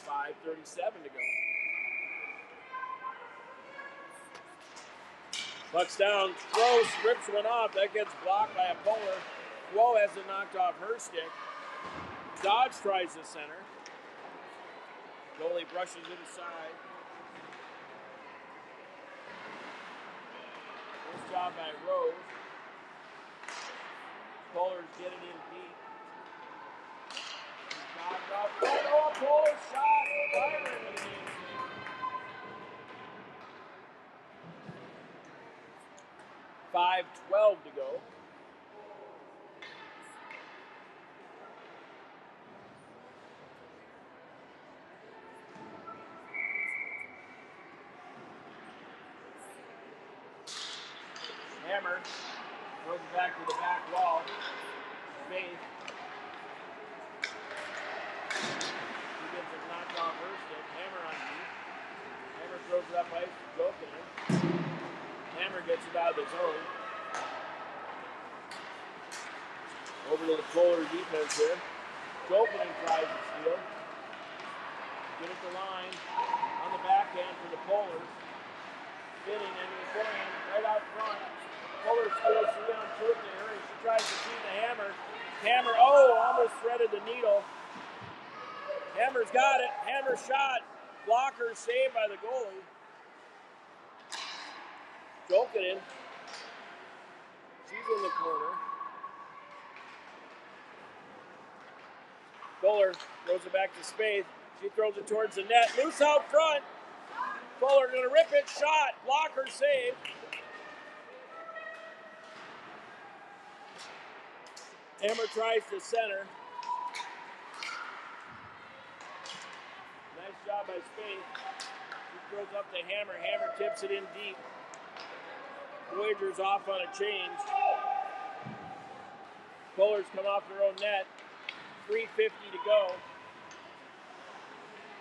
5:37 to go. Puck's down. Rose rips one off. That gets blocked by a Polar. Quo has it knocked off her stick. Dodge tries the center. Goalie brushes it aside. Nice job by Rose. Polars get it in deep. He's knocked off. Oh, a Polar shot. Fire into the game. 5:12 to go. Hammer throws it back to the back wall. Faith. He gets it knocked off her stick. Hammer on deep. Hammer throws it up ice. Joking. Hammer gets it out of the zone. Over to the Polar defense here. Joplin tries to steal. Good at the line. On the backhand for the Polars. Spinning into the forehand right out front. Polar steals 3-on-2 in the hurry. She tries to feed the Hammer. Hammer, almost threaded the needle. Hammer's got it. Hammer shot. Blocker saved by the goalie. Jokin. She's in the corner. Fuller throws it back to Spaeth. She throws it towards the net. Loose out front. Fuller gonna rip it. Shot. Blocker save. Hammer tries to center. Nice job by Spaeth. She throws up the Hammer. Hammer tips it in deep. Voyageurs off on a change. Polars come off their own net. 3:50 to go.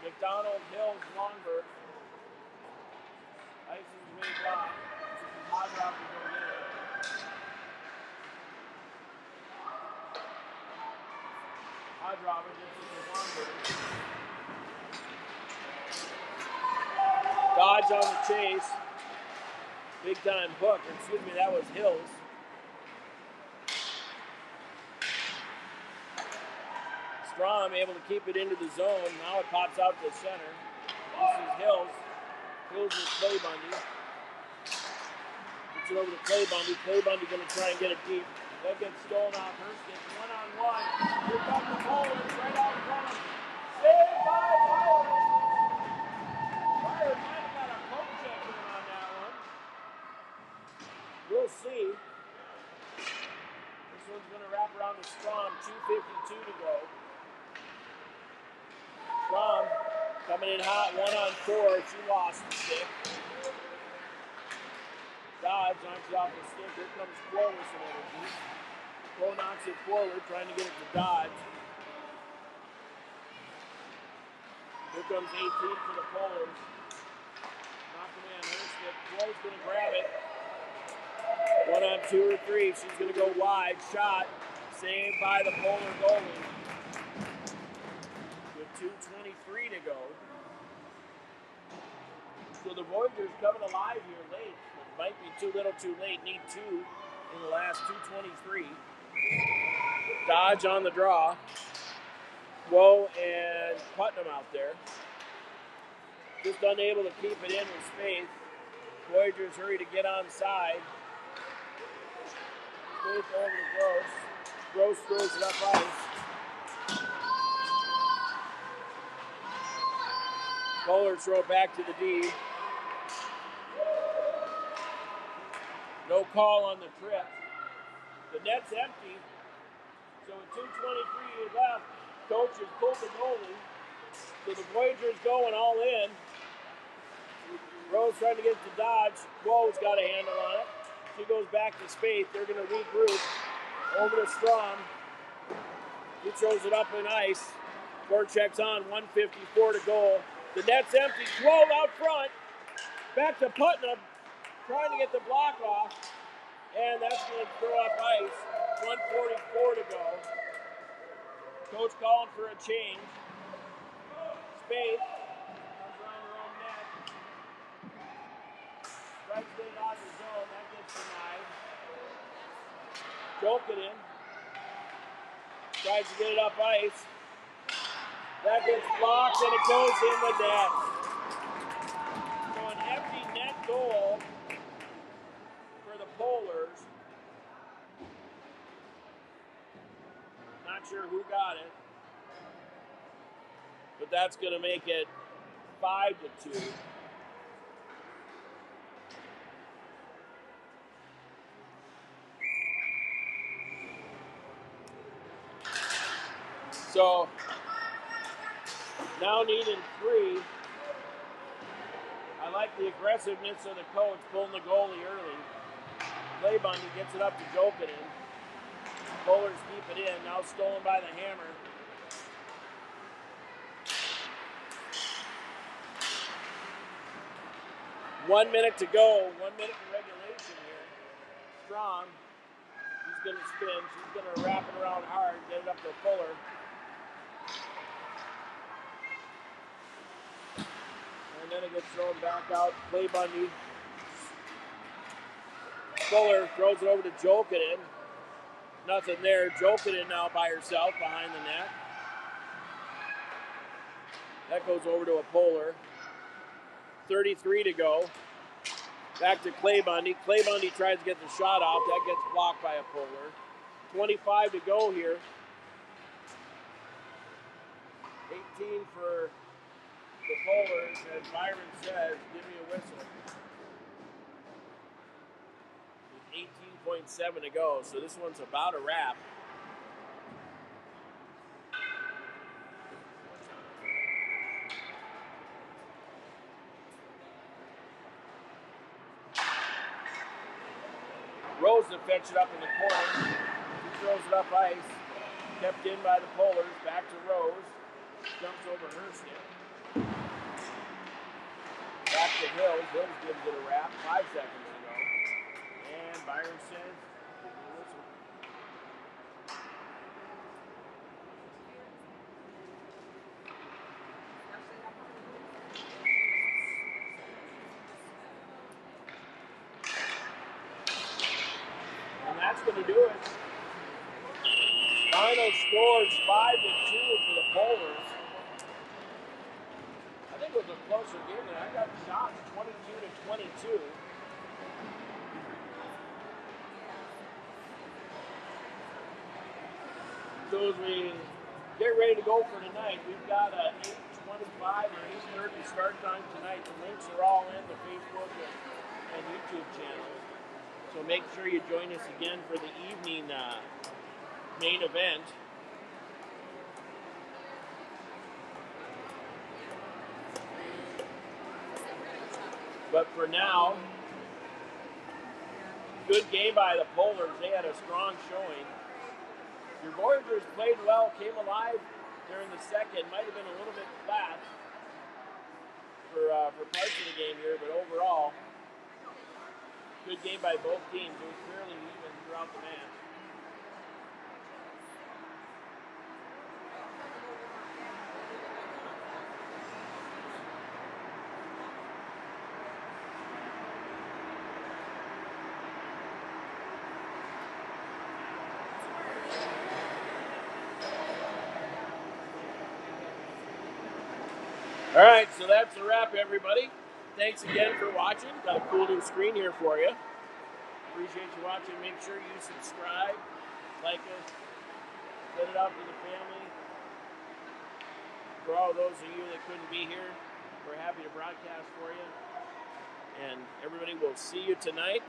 McDonald, Hills, Longberg. Ison's way block. Hodrock will go in. Hodrock gets it to Longberg. Dodge on the chase. Big time hook. Excuse me, that was Hills. Strom able to keep it into the zone. Now it pops out to center. This is Hills. Hills with Clay Bundy. Gets it over to Clay Bundy. Clay Bundy going to try and get it deep. That gets stolen off her. Gets one-on-one. Here comes the Polars right out in front of him. Saved by Fire. Fire might have got a poke check in on that one. We'll see. This one's going to wrap around to Strom. 2:52 to go. Strom coming in hot, 1-on-4. She lost the stick. Dodge knocks it off the stick. Here comes Quo with some energy. Quo knocks it forward, trying to get it to Dodge. Here comes 18 for the Polars. Knocking in her stick. Quo's going to grab it. 1-on-2 or 3. She's going to go wide. Shot. Saved by the Polar goalie. 2:23 to go. So the Voyageurs coming alive here late. It might be too little too late. Need 2 in the last 2:23. Dodge on the draw. Woe and Putnam out there. Just unable to keep it in with Spaeth. Voyageurs hurry to get on side. Spaeth over to Gross. Gross throws it up ice. Polar throw back to the D. No call on the trip. The net's empty. So with 2:23 left, coach has pulled the goalie. So the Voyageurs going all in. Rose trying to get to Dodge. Quo's got a handle on it. She goes back to Spaeth. They're going to regroup. Over to Strom. He throws it up in ice. Forechecks on. 1:54 to go. The net's empty. 12 out front. Back to Putnam. Trying to get the block off. And that's going to throw up ice. 1:44 to go. Coach calling for a change. Spaeth comes around her own net. Strikes it out the zone. That gets denied. Jokin tries to get it up ice. That gets blocked and it goes in the net. So an empty net goal for the Polars. Not sure who got it. But that's going to make it 5-2. So now needing 3. I like the aggressiveness of the coach pulling the goalie early. Clay Bundy gets it up to Jokin. Polars keep it in. Now stolen by the Hammer. $1 minute to go. 1 minute in regulation here. Strom. He's going going to spin. She's going to wrap it around hard, get it up to Fuller. And then it gets thrown back out. Clay Bundy. Fuller throws it over to Jokinen. Nothing there. Jokinen now by herself behind the net. That goes over to a Polar. 33 to go. Back to Clay Bundy. Clay Bundy tries to get the shot off. That gets blocked by a Polar. 25 to go here. 18 for the Polars, and Byron says, give me a whistle. With 18.7 to go, so this one's about a wrap. Rose to fetch it up in the corner. She throws it up ice. Kept in by the Polars. Back to Rose. Jumps over her stick. Back to Hills. Hills gives it a wrap. 5 seconds to go. And Byron says, and that's going to do it. Final scores 5-2 for the Polars. I think it was a closer game than I got shots 22-22. So as we get ready to go for tonight, we've got a 8:25 or 8:30 start time tonight. The links are all in the Facebook and YouTube channels. So make sure you join us again for the evening main event. But for now, good game by the Polars. They had a strong showing. Your Voyageurs played well, came alive during the second. Might have been a little bit flat for parts of the game here, but overall, good game by both teams. It was fairly even throughout the match. All right, so that's a wrap, everybody. Thanks again for watching. Got a cool new screen here for you. Appreciate you watching. Make sure you subscribe, like us, send it out to the family. For all those of you that couldn't be here, we're happy to broadcast for you. And everybody, will see you tonight.